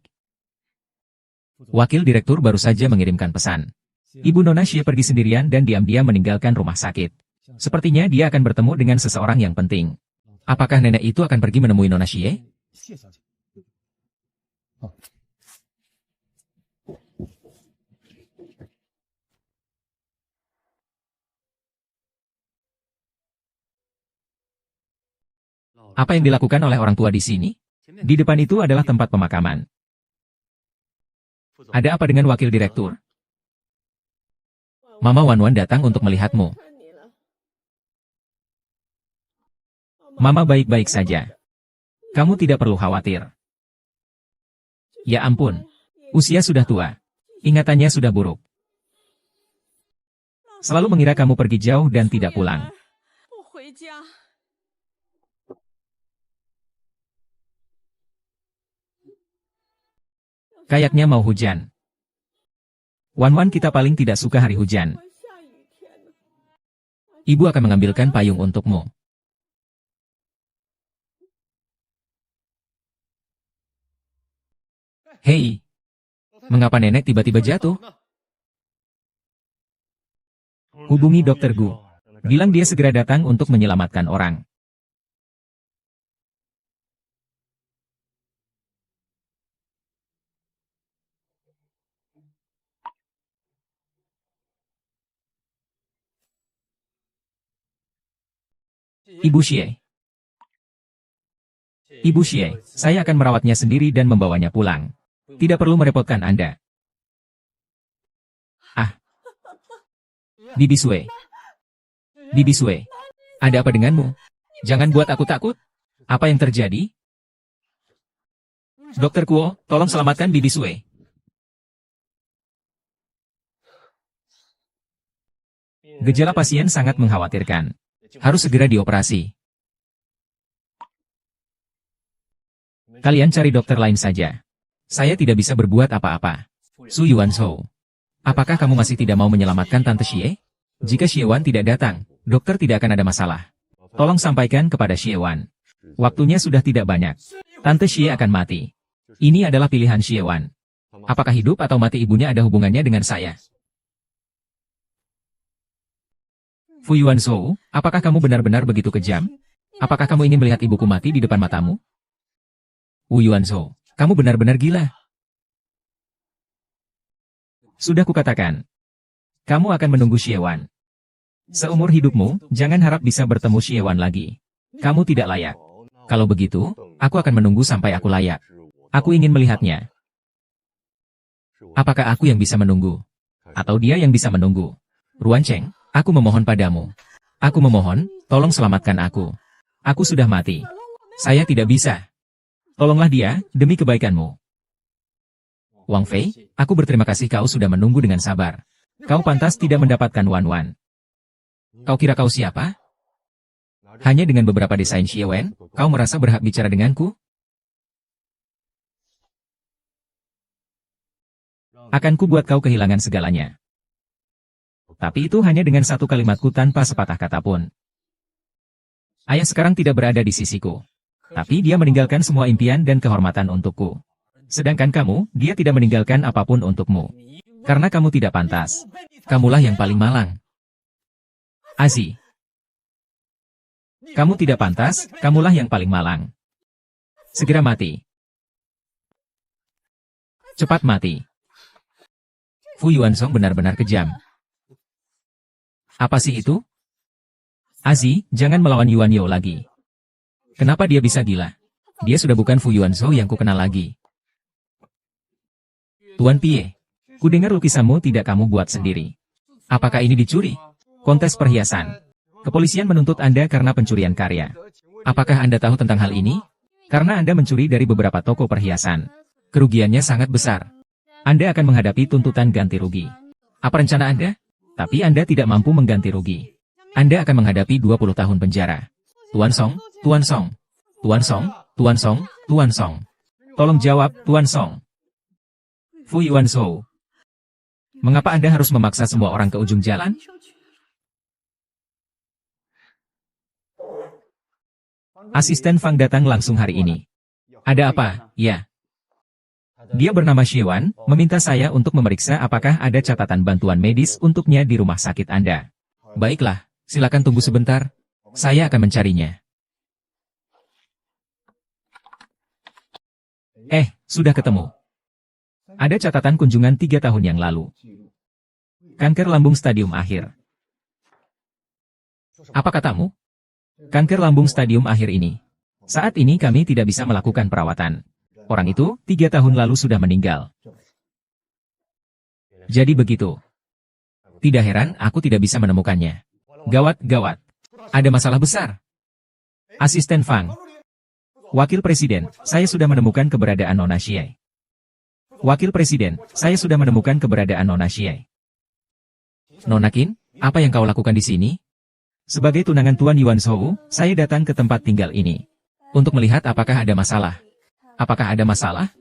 Wakil Direktur baru saja mengirimkan pesan. Ibu Nona Xie pergi sendirian dan diam-diam meninggalkan rumah sakit. Sepertinya dia akan bertemu dengan seseorang yang penting. Apakah nenek itu akan pergi menemui Nona Xie? Apa yang dilakukan oleh orang tua di sini? Di depan itu adalah tempat pemakaman. Ada apa dengan wakil direktur? Mama Wan Wan datang untuk melihatmu. Mama baik-baik saja. Kamu tidak perlu khawatir. Ya ampun. Usia sudah tua. Ingatannya sudah buruk. Selalu mengira kamu pergi jauh dan tidak pulang. Kayaknya mau hujan. Wan Wan, kita paling tidak suka hari hujan. Ibu akan mengambilkan payung untukmu. Hei, mengapa nenek tiba-tiba jatuh? Hubungi Dokter Gu. Bilang dia segera datang untuk menyelamatkan orang. Ibu Xie. Ibu Xie, saya akan merawatnya sendiri dan membawanya pulang. Tidak perlu merepotkan Anda. Ah. Bibi Sue. Bibi Sue, ada apa denganmu? Jangan buat aku takut. Apa yang terjadi? Dokter Kuo, tolong selamatkan Bibi Sue. Gejala pasien sangat mengkhawatirkan. Harus segera dioperasi. Kalian cari dokter lain saja. Saya tidak bisa berbuat apa-apa. Su Yuanshou, apakah kamu masih tidak mau menyelamatkan Tante Xie? Jika Xie Wan tidak datang, dokter tidak akan ada masalah. Tolong sampaikan kepada Xie Wan. Waktunya sudah tidak banyak. Tante Xie akan mati. Ini adalah pilihan Xie Wan. Apakah hidup atau mati ibunya ada hubungannya dengan saya? Fu Yuanshou, apakah kamu benar-benar begitu kejam? Apakah kamu ingin melihat ibuku mati di depan matamu? Wu Yuanshou, kamu benar-benar gila. Sudah kukatakan. Kamu akan menunggu Xie Wan. Seumur hidupmu, jangan harap bisa bertemu Xie Wan lagi. Kamu tidak layak. Kalau begitu, aku akan menunggu sampai aku layak. Aku ingin melihatnya. Apakah aku yang bisa menunggu? Atau dia yang bisa menunggu? Ruan Cheng, aku memohon padamu. Aku memohon, tolong selamatkan aku. Aku sudah mati. Saya tidak bisa. Tolonglah dia, demi kebaikanmu. Wang Fei, aku berterima kasih kau sudah menunggu dengan sabar. Kau pantas tidak mendapatkan Wan Wan. Kau kira kau siapa? Hanya dengan beberapa desain Xie Wen, kau merasa berhak bicara denganku? Akan ku buat kau kehilangan segalanya. Tapi itu hanya dengan satu kalimatku tanpa sepatah kata pun. Ayah sekarang tidak berada di sisiku. Tapi dia meninggalkan semua impian dan kehormatan untukku. Sedangkan kamu, dia tidak meninggalkan apapun untukmu. Karena kamu tidak pantas. Kamulah yang paling malang. Azi. Kamu tidak pantas, kamulah yang paling malang. Segera mati. Cepat mati. Fu Yuanshou benar-benar kejam. Apa sih itu? Azi, jangan melawan Yuan Yao lagi. Kenapa dia bisa gila? Dia sudah bukan Fu Yuanshou yang kukenal lagi. Tuan Pie, ku dengar lukisanmu tidak kamu buat sendiri. Apakah ini dicuri? Kontes perhiasan. Kepolisian menuntut Anda karena pencurian karya. Apakah Anda tahu tentang hal ini? Karena Anda mencuri dari beberapa toko perhiasan. Kerugiannya sangat besar. Anda akan menghadapi tuntutan ganti rugi. Apa rencana Anda? Tapi Anda tidak mampu mengganti rugi. Anda akan menghadapi 20 tahun penjara. Tuan Song, Tuan Song, Tuan Song, Tuan Song, Tuan Song. Tolong jawab, Tuan Song. Fu Yuanshou. Mengapa Anda harus memaksa semua orang ke ujung jalan? Asisten Fang datang langsung hari ini. Ada apa? Ya. Dia bernama Xie Wan, meminta saya untuk memeriksa apakah ada catatan bantuan medis untuknya di rumah sakit Anda. Baiklah, silakan tunggu sebentar. Saya akan mencarinya. Sudah ketemu. Ada catatan kunjungan 3 tahun yang lalu. Kanker lambung stadium akhir. Apa katamu? Kanker lambung stadium akhir ini. Saat ini kami tidak bisa melakukan perawatan. Orang itu 3 tahun lalu sudah meninggal. Jadi begitu. Tidak heran aku tidak bisa menemukannya. Gawat, gawat. Ada masalah besar. Asisten Fang. Wakil Presiden, saya sudah menemukan keberadaan Nona Xie. Wakil Presiden, saya sudah menemukan keberadaan Nona Xie. Nona Qin, apa yang kau lakukan di sini? Sebagai tunangan Tuan Yuanshou, saya datang ke tempat tinggal ini. Untuk melihat apakah ada masalah. Apakah ada masalah?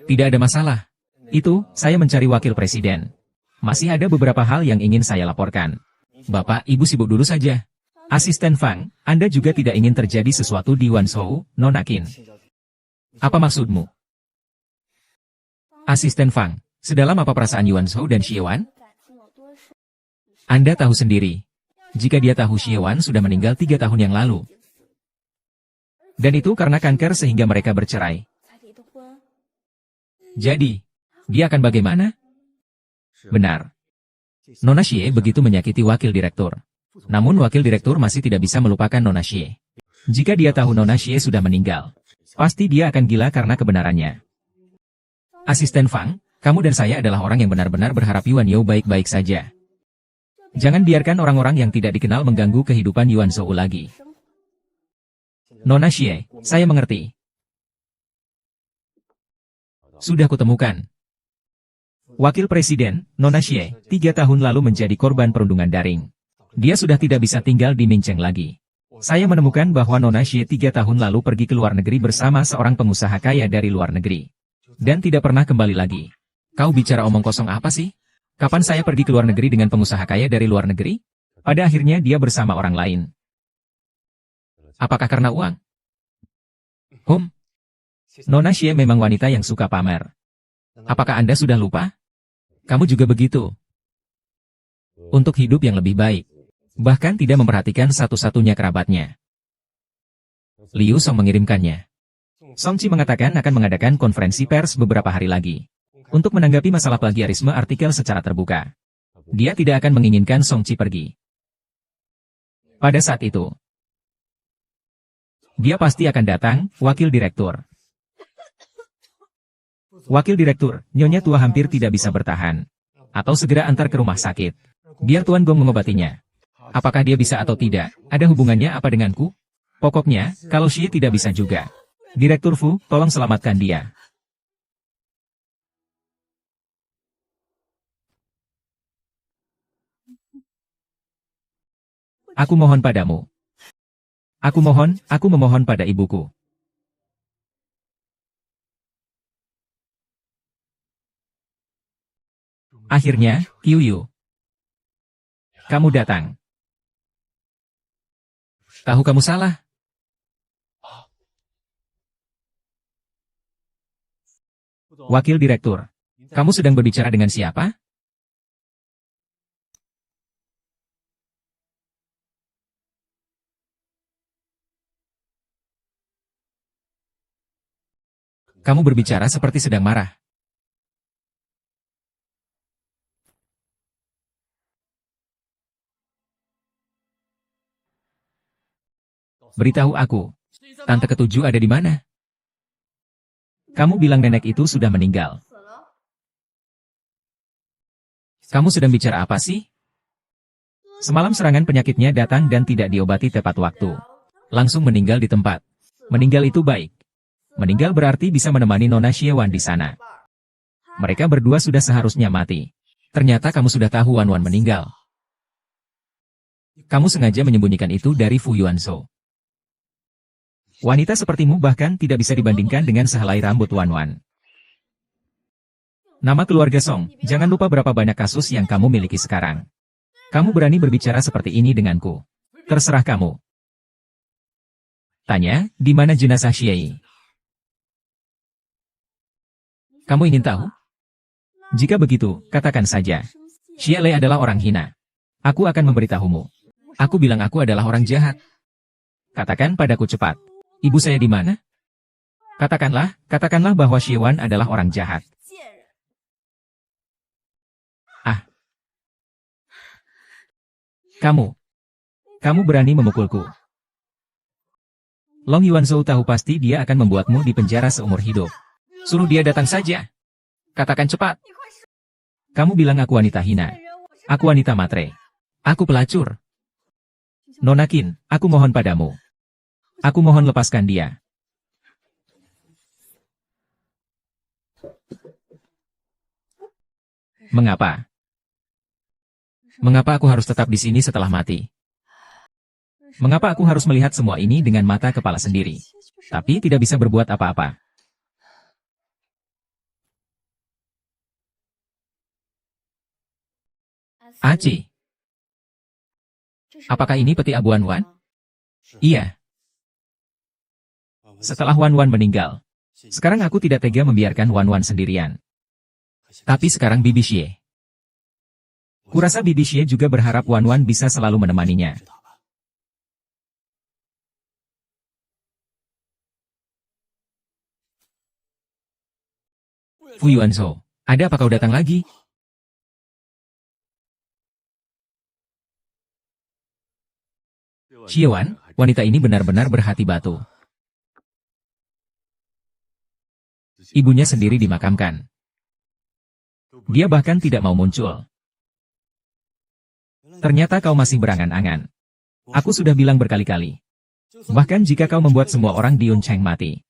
Tidak ada masalah. Itu, saya mencari Wakil Presiden. Masih ada beberapa hal yang ingin saya laporkan. Bapak, Ibu sibuk dulu saja. Asisten Fang, Anda juga tidak ingin terjadi sesuatu di Wanshou, Nona Qin. Apa maksudmu? Asisten Fang, sedalam apa perasaan Yuanshou dan Xie Wan? Anda tahu sendiri. Jika dia tahu Xie Wan sudah meninggal 3 tahun yang lalu. Dan itu karena kanker sehingga mereka bercerai. Jadi, dia akan bagaimana? Benar. Nona Xie begitu menyakiti wakil direktur. Namun wakil direktur masih tidak bisa melupakan Nona Xie. Jika dia tahu Nona Xie sudah meninggal, pasti dia akan gila karena kebenarannya. Asisten Fang, kamu dan saya adalah orang yang benar-benar berharap Yuan Yao baik-baik saja. Jangan biarkan orang-orang yang tidak dikenal mengganggu kehidupan Yuan Shou lagi. Nona Xie, saya mengerti. Sudah kutemukan. Wakil Presiden, Nona Xie, 3 tahun lalu menjadi korban perundungan daring. Dia sudah tidak bisa tinggal di Mincheng lagi. Saya menemukan bahwa Nona Xie 3 tahun lalu pergi ke luar negeri bersama seorang pengusaha kaya dari luar negeri. Dan tidak pernah kembali lagi. Kau bicara omong kosong apa sih? Kapan saya pergi ke luar negeri dengan pengusaha kaya dari luar negeri? Pada akhirnya dia bersama orang lain. Apakah karena uang? Nona Xie memang wanita yang suka pamer. Apakah Anda sudah lupa? Kamu juga begitu. Untuk hidup yang lebih baik. Bahkan tidak memperhatikan satu-satunya kerabatnya. Liu Song mengirimkannya. Song Qi mengatakan akan mengadakan konferensi pers beberapa hari lagi. Untuk menanggapi masalah plagiarisme artikel secara terbuka. Dia tidak akan menginginkan Song Qi pergi. Pada saat itu, dia pasti akan datang, wakil direktur. Wakil direktur, Nyonya tua hampir tidak bisa bertahan. Atau segera antar ke rumah sakit. Biar Tuan Gong mengobatinya. Apakah dia bisa atau tidak, ada hubungannya apa denganku? Pokoknya, kalau Xie tidak bisa juga. Direktur Fu, tolong selamatkan dia. Aku mohon padamu. Aku memohon pada ibuku. Akhirnya, Qiuyu. Kamu datang. Tahu kamu salah. Wakil direktur. Kamu sedang berbicara dengan siapa? Kamu berbicara seperti sedang marah. Beritahu aku, tante ketujuh ada di mana? Kamu bilang nenek itu sudah meninggal. Kamu sedang bicara apa sih? Semalam serangan penyakitnya datang dan tidak diobati tepat waktu. Langsung meninggal di tempat. Meninggal itu baik. Meninggal berarti bisa menemani Nona Xie Wan di sana. Mereka berdua sudah seharusnya mati. Ternyata kamu sudah tahu Wan Wan meninggal. Kamu sengaja menyembunyikan itu dari Fu Yuanzhou. Wanita sepertimu bahkan tidak bisa dibandingkan dengan sehelai rambut Wan Wan. Nama keluarga Song, jangan lupa berapa banyak kasus yang kamu miliki sekarang. Kamu berani berbicara seperti ini denganku. Terserah kamu. Tanya, di mana jenazah Xie? Kamu ingin tahu? Jika begitu, katakan saja. Xie Lei adalah orang hina. Aku akan memberitahumu. Aku bilang aku adalah orang jahat. Katakan padaku cepat. Ibu saya di mana? Katakanlah bahwa Xie Wan adalah orang jahat. Ah. Kamu berani memukulku. Long Yuanzhou tahu pasti dia akan membuatmu di penjara seumur hidup. Suruh dia datang saja. Katakan cepat. Kamu bilang aku wanita hina. Aku wanita matre. Aku pelacur. Nona Qin, aku mohon padamu. Aku mohon lepaskan dia. Mengapa? Mengapa aku harus tetap di sini setelah mati? Mengapa aku harus melihat semua ini dengan mata kepala sendiri, tapi tidak bisa berbuat apa-apa? Aci. Apakah ini peti abu Wan Wan? Iya. Setelah Wan Wan meninggal, sekarang aku tidak tega membiarkan Wan Wan sendirian. Tapi sekarang Bibi Xie. Kurasa Bibi Xie juga berharap Wan Wan bisa selalu menemaninya. Fu Yuanzhou, ada apa kau datang lagi? Xie Wan, wanita ini benar-benar berhati batu. Ibunya sendiri dimakamkan. Dia bahkan tidak mau muncul. Ternyata kau masih berangan-angan. Aku sudah bilang berkali-kali. Bahkan jika kau membuat semua orang di Yuncheng mati,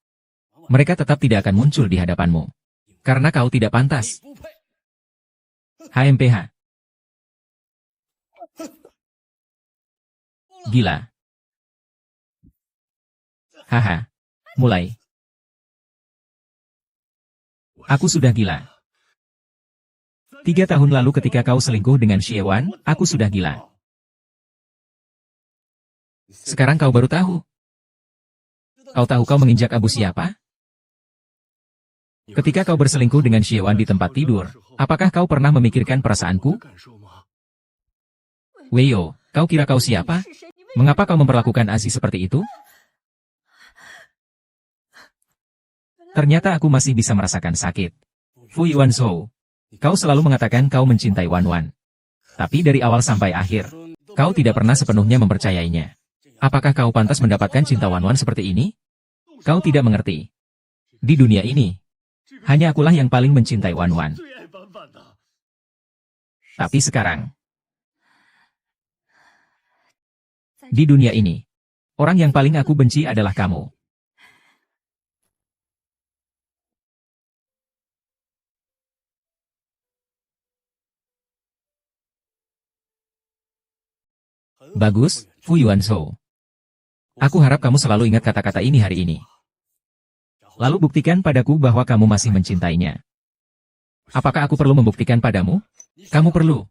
mereka tetap tidak akan muncul di hadapanmu. Karena kau tidak pantas. HMPH. Gila. Haha. Mulai. Aku sudah gila. 3 tahun lalu ketika kau selingkuh dengan Xiewan, aku sudah gila. Sekarang kau baru tahu. Kau tahu kau menginjak abu siapa? Ketika kau berselingkuh dengan Xiewan di tempat tidur, apakah kau pernah memikirkan perasaanku? Weiyo, kau kira kau siapa? Mengapa kau memperlakukan Aziz seperti itu? Ternyata aku masih bisa merasakan sakit. Fu Yuanzhou, kau selalu mengatakan kau mencintai Wan Wan. Tapi dari awal sampai akhir, kau tidak pernah sepenuhnya mempercayainya. Apakah kau pantas mendapatkan cinta Wan Wan seperti ini? Kau tidak mengerti. Di dunia ini, hanya akulah yang paling mencintai Wan Wan. Tapi sekarang, di dunia ini, orang yang paling aku benci adalah kamu. Bagus, Fu Yuanzhou. Aku harap kamu selalu ingat kata-kata ini hari ini. Lalu buktikan padaku bahwa kamu masih mencintainya. Apakah aku perlu membuktikan padamu? Kamu perlu.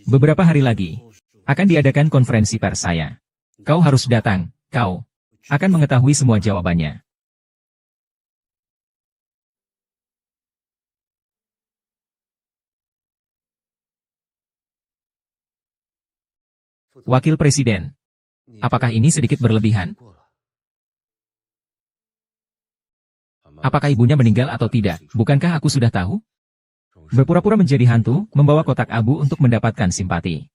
Beberapa hari lagi, akan diadakan konferensi pers saya. Kau harus datang, kau akan mengetahui semua jawabannya. Wakil Presiden, apakah ini sedikit berlebihan? Apakah ibunya meninggal atau tidak? Bukankah aku sudah tahu? Berpura-pura menjadi hantu, membawa kotak abu untuk mendapatkan simpati.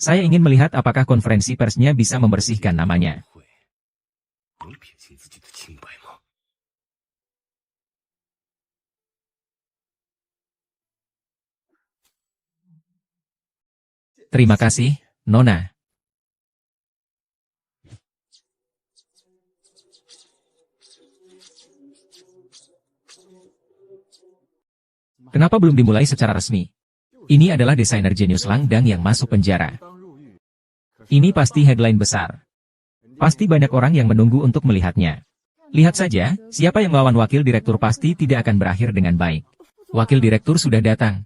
Saya ingin melihat apakah konferensi persnya bisa membersihkan namanya. Terima kasih, Nona. Kenapa belum dimulai secara resmi? Ini adalah desainer jenius Langdang yang masuk penjara. Ini pasti headline besar. Pasti banyak orang yang menunggu untuk melihatnya. Lihat saja, siapa yang melawan wakil direktur pasti tidak akan berakhir dengan baik. Wakil direktur sudah datang.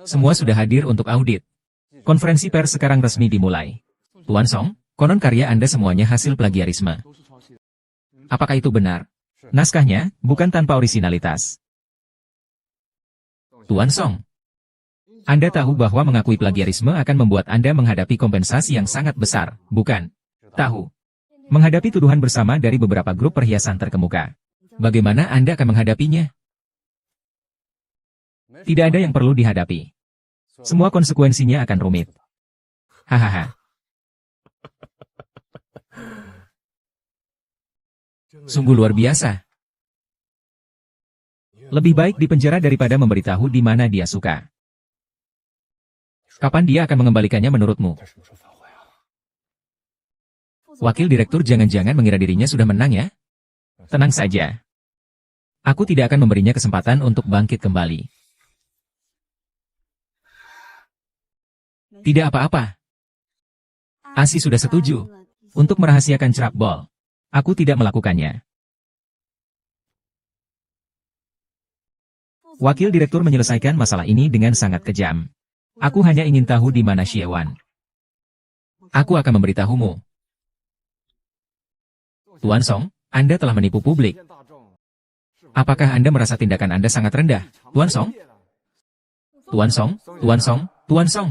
Semua sudah hadir untuk audit. Konferensi pers sekarang resmi dimulai. Tuan Song, konon karya Anda semuanya hasil plagiarisme. Apakah itu benar? Naskahnya, bukan tanpa orisinalitas. Tuan Song, Anda tahu bahwa mengakui plagiarisme akan membuat Anda menghadapi kompensasi yang sangat besar, bukan? Tahu. Menghadapi tuduhan bersama dari beberapa grup perhiasan terkemuka. Bagaimana Anda akan menghadapinya? Tidak ada yang perlu dihadapi. Semua konsekuensinya akan rumit. Hahaha. Sungguh luar biasa. Lebih baik dipenjara daripada memberitahu di mana dia suka. Kapan dia akan mengembalikannya menurutmu? Wakil direktur jangan-jangan mengira dirinya sudah menang ya? Tenang saja. Aku tidak akan memberinya kesempatan untuk bangkit kembali. Tidak apa-apa. Asi sudah setuju untuk merahasiakan cerap bol. Aku tidak melakukannya. Wakil direktur menyelesaikan masalah ini dengan sangat kejam. Aku hanya ingin tahu di mana Xiewan. Aku akan memberitahumu. Tuan Song, Anda telah menipu publik. Apakah Anda merasa tindakan Anda sangat rendah, Tuan Song? Tuan Song, Tuan Song, Tuan Song.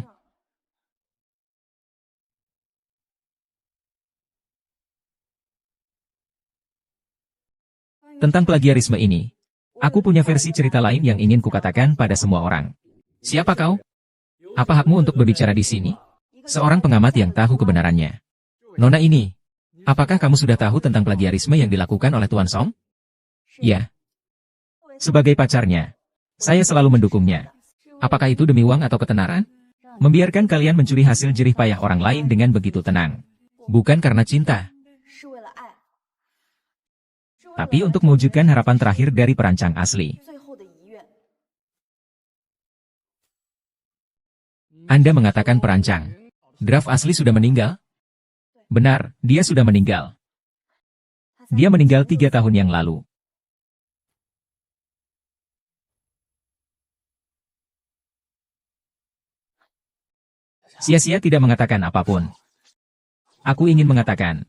Tentang plagiarisme ini, aku punya versi cerita lain yang ingin kukatakan pada semua orang. Siapa kau? Apa hakmu untuk berbicara di sini? Seorang pengamat yang tahu kebenarannya. Nona ini, apakah kamu sudah tahu tentang plagiarisme yang dilakukan oleh Tuan Song? Ya. Sebagai pacarnya, saya selalu mendukungnya. Apakah itu demi uang atau ketenaran? Membiarkan kalian mencuri hasil jerih payah orang lain dengan begitu tenang. Bukan karena cinta, tapi untuk mewujudkan harapan terakhir dari perancang asli. Anda mengatakan perancang. Draft asli sudah meninggal? Benar, dia sudah meninggal. Dia meninggal 3 tahun yang lalu. Sia-sia tidak mengatakan apapun. Aku ingin mengatakan.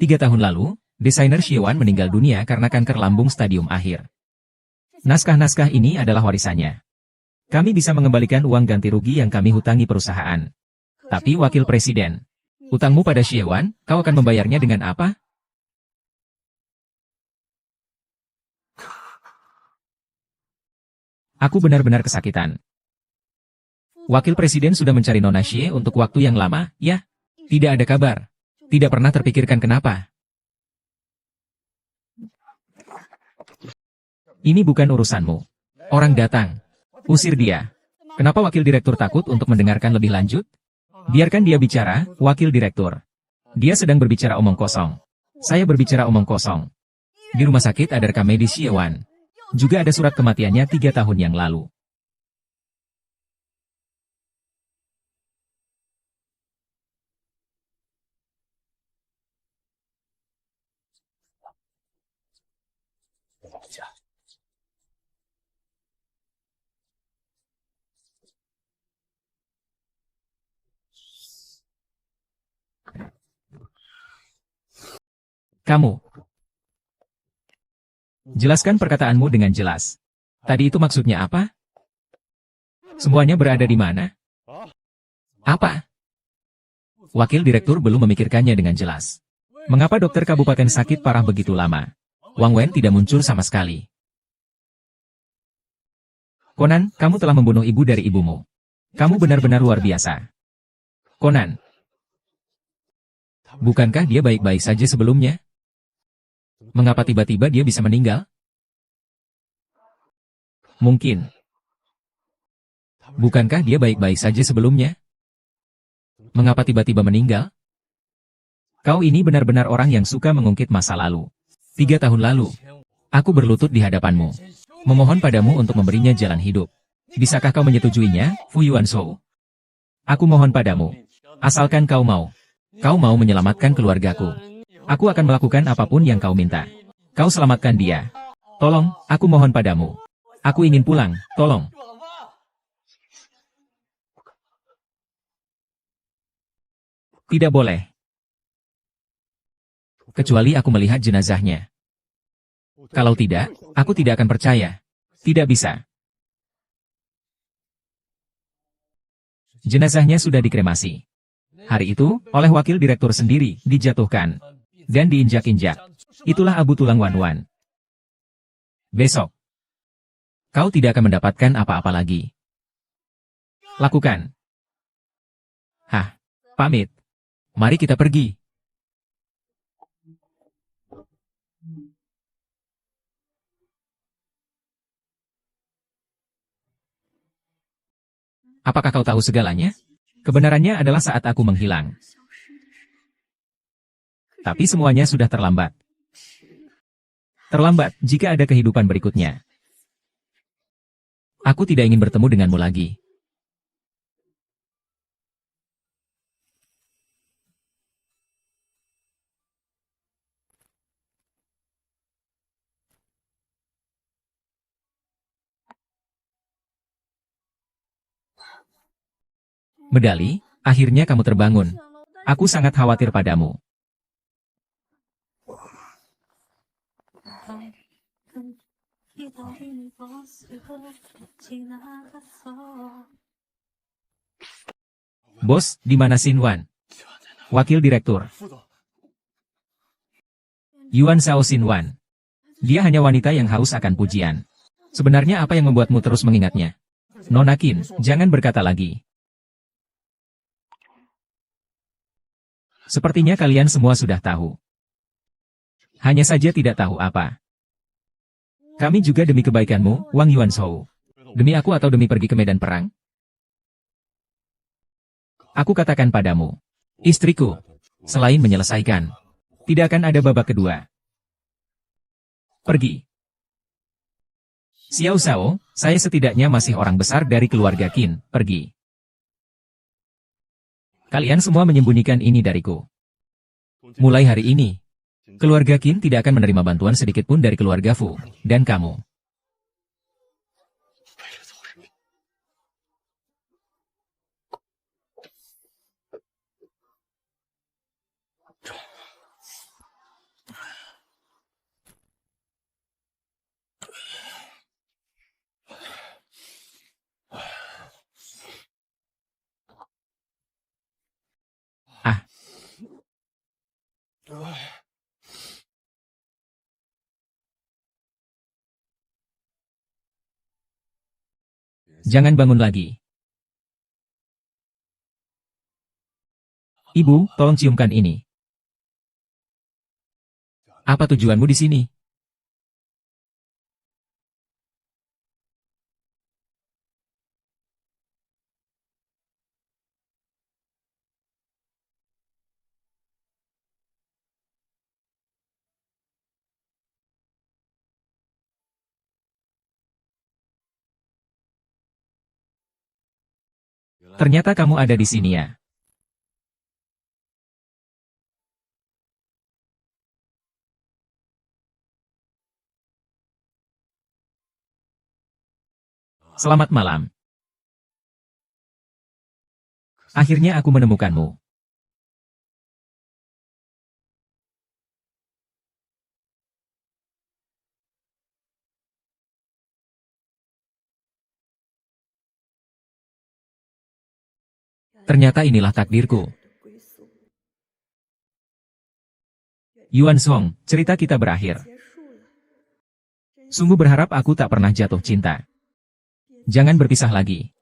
3 tahun lalu, desainer Xiewan meninggal dunia karena kanker lambung stadium akhir. Naskah-naskah ini adalah warisannya. Kami bisa mengembalikan uang ganti rugi yang kami hutangi perusahaan. Tapi wakil presiden, utangmu pada Xiewan, kau akan membayarnya dengan apa? Aku benar-benar kesakitan. Wakil presiden sudah mencari Nona Xie untuk waktu yang lama, ya? Tidak ada kabar. Tidak pernah terpikirkan kenapa. Ini bukan urusanmu. Orang datang. Usir dia. Kenapa wakil direktur takut untuk mendengarkan lebih lanjut? Biarkan dia bicara, wakil direktur. Dia sedang berbicara omong kosong. Saya berbicara omong kosong. Di rumah sakit ada rekam medis Xiewan. Juga ada surat kematiannya 3 tahun yang lalu. Kamu. Jelaskan perkataanmu dengan jelas. Tadi itu maksudnya apa? Semuanya berada di mana? Apa? Wakil direktur belum memikirkannya dengan jelas. Mengapa dokter kabupaten sakit parah begitu lama? Wang Wen tidak muncul sama sekali. Conan, kamu telah membunuh ibu dari ibumu. Kamu benar-benar luar biasa. Conan. Bukankah dia baik-baik saja sebelumnya? Mengapa tiba-tiba dia bisa meninggal? Mungkin. Bukankah dia baik-baik saja sebelumnya? Mengapa tiba-tiba meninggal? Kau ini benar-benar orang yang suka mengungkit masa lalu. 3 tahun lalu, aku berlutut di hadapanmu. Memohon padamu untuk memberinya jalan hidup. Bisakah kau menyetujuinya, Fu Yuanshou? Aku mohon padamu. Asalkan kau mau. Kau mau menyelamatkan keluargaku. Aku akan melakukan apapun yang kau minta. Kau selamatkan dia. Tolong, aku mohon padamu. Aku ingin pulang, tolong. Tidak boleh. Kecuali aku melihat jenazahnya. Kalau tidak, aku tidak akan percaya. Tidak bisa. Jenazahnya sudah dikremasi. Hari itu, oleh wakil direktur sendiri, dijatuhkan. Dan diinjak-injak. Itulah Abu Tulang Wan Wan. Besok, kau tidak akan mendapatkan apa-apa lagi. Lakukan. Hah, pamit. Mari kita pergi. Apakah kau tahu segalanya? Kebenarannya adalah saat aku menghilang. Tapi semuanya sudah terlambat. Terlambat jika ada kehidupan berikutnya. Aku tidak ingin bertemu denganmu lagi. Medali, akhirnya kamu terbangun. Aku sangat khawatir padamu. Bos, di mana Xin Wan? Wakil direktur. Yuan Shao Xin Wan. Dia hanya wanita yang haus akan pujian. Sebenarnya apa yang membuatmu terus mengingatnya? Nona Qin, jangan berkata lagi. Sepertinya kalian semua sudah tahu. Hanya saja tidak tahu apa. Kami juga demi kebaikanmu, Wang Yuanshou. Demi aku atau demi pergi ke medan perang? Aku katakan padamu, istriku, selain menyelesaikan, tidak akan ada babak kedua. Pergi. Xiao Shao, saya setidaknya masih orang besar dari keluarga Qin, pergi. Kalian semua menyembunyikan ini dariku. Mulai hari ini, keluarga Qin tidak akan menerima bantuan sedikit pun dari keluarga Fu, dan kamu. Ah, jangan bangun lagi. Ibu, tolong ciumkan ini. Apa tujuanmu di sini? Ternyata kamu ada di sini ya. Selamat malam. Akhirnya aku menemukanmu. Ternyata inilah takdirku. Yuan Song, cerita kita berakhir. Sungguh berharap aku tak pernah jatuh cinta. Jangan berpisah lagi.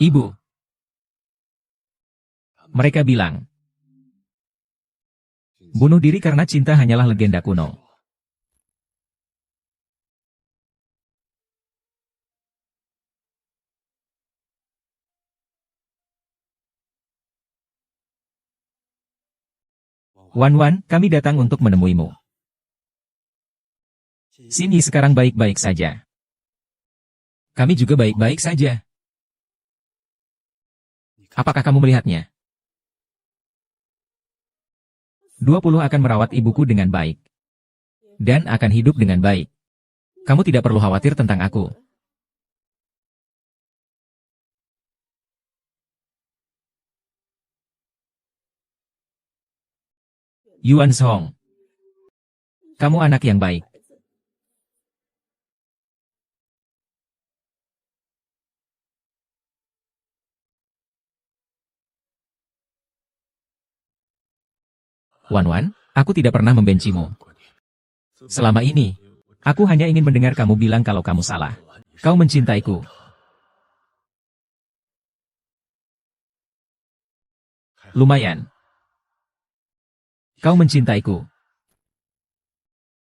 Ibu. Mereka bilang, bunuh diri karena cinta hanyalah legenda kuno. Wan Wan, kami datang untuk menemuimu. Sini sekarang baik-baik saja. Kami juga baik-baik saja. Apakah kamu melihatnya? 20 akan merawat ibuku dengan baik. Dan akan hidup dengan baik. Kamu tidak perlu khawatir tentang aku. Yuan Song. Kamu anak yang baik. Wan Wan, aku tidak pernah membencimu. Selama ini, aku hanya ingin mendengar kamu bilang kalau kamu salah. Kau mencintaiku. Lumayan. Kau mencintaiku.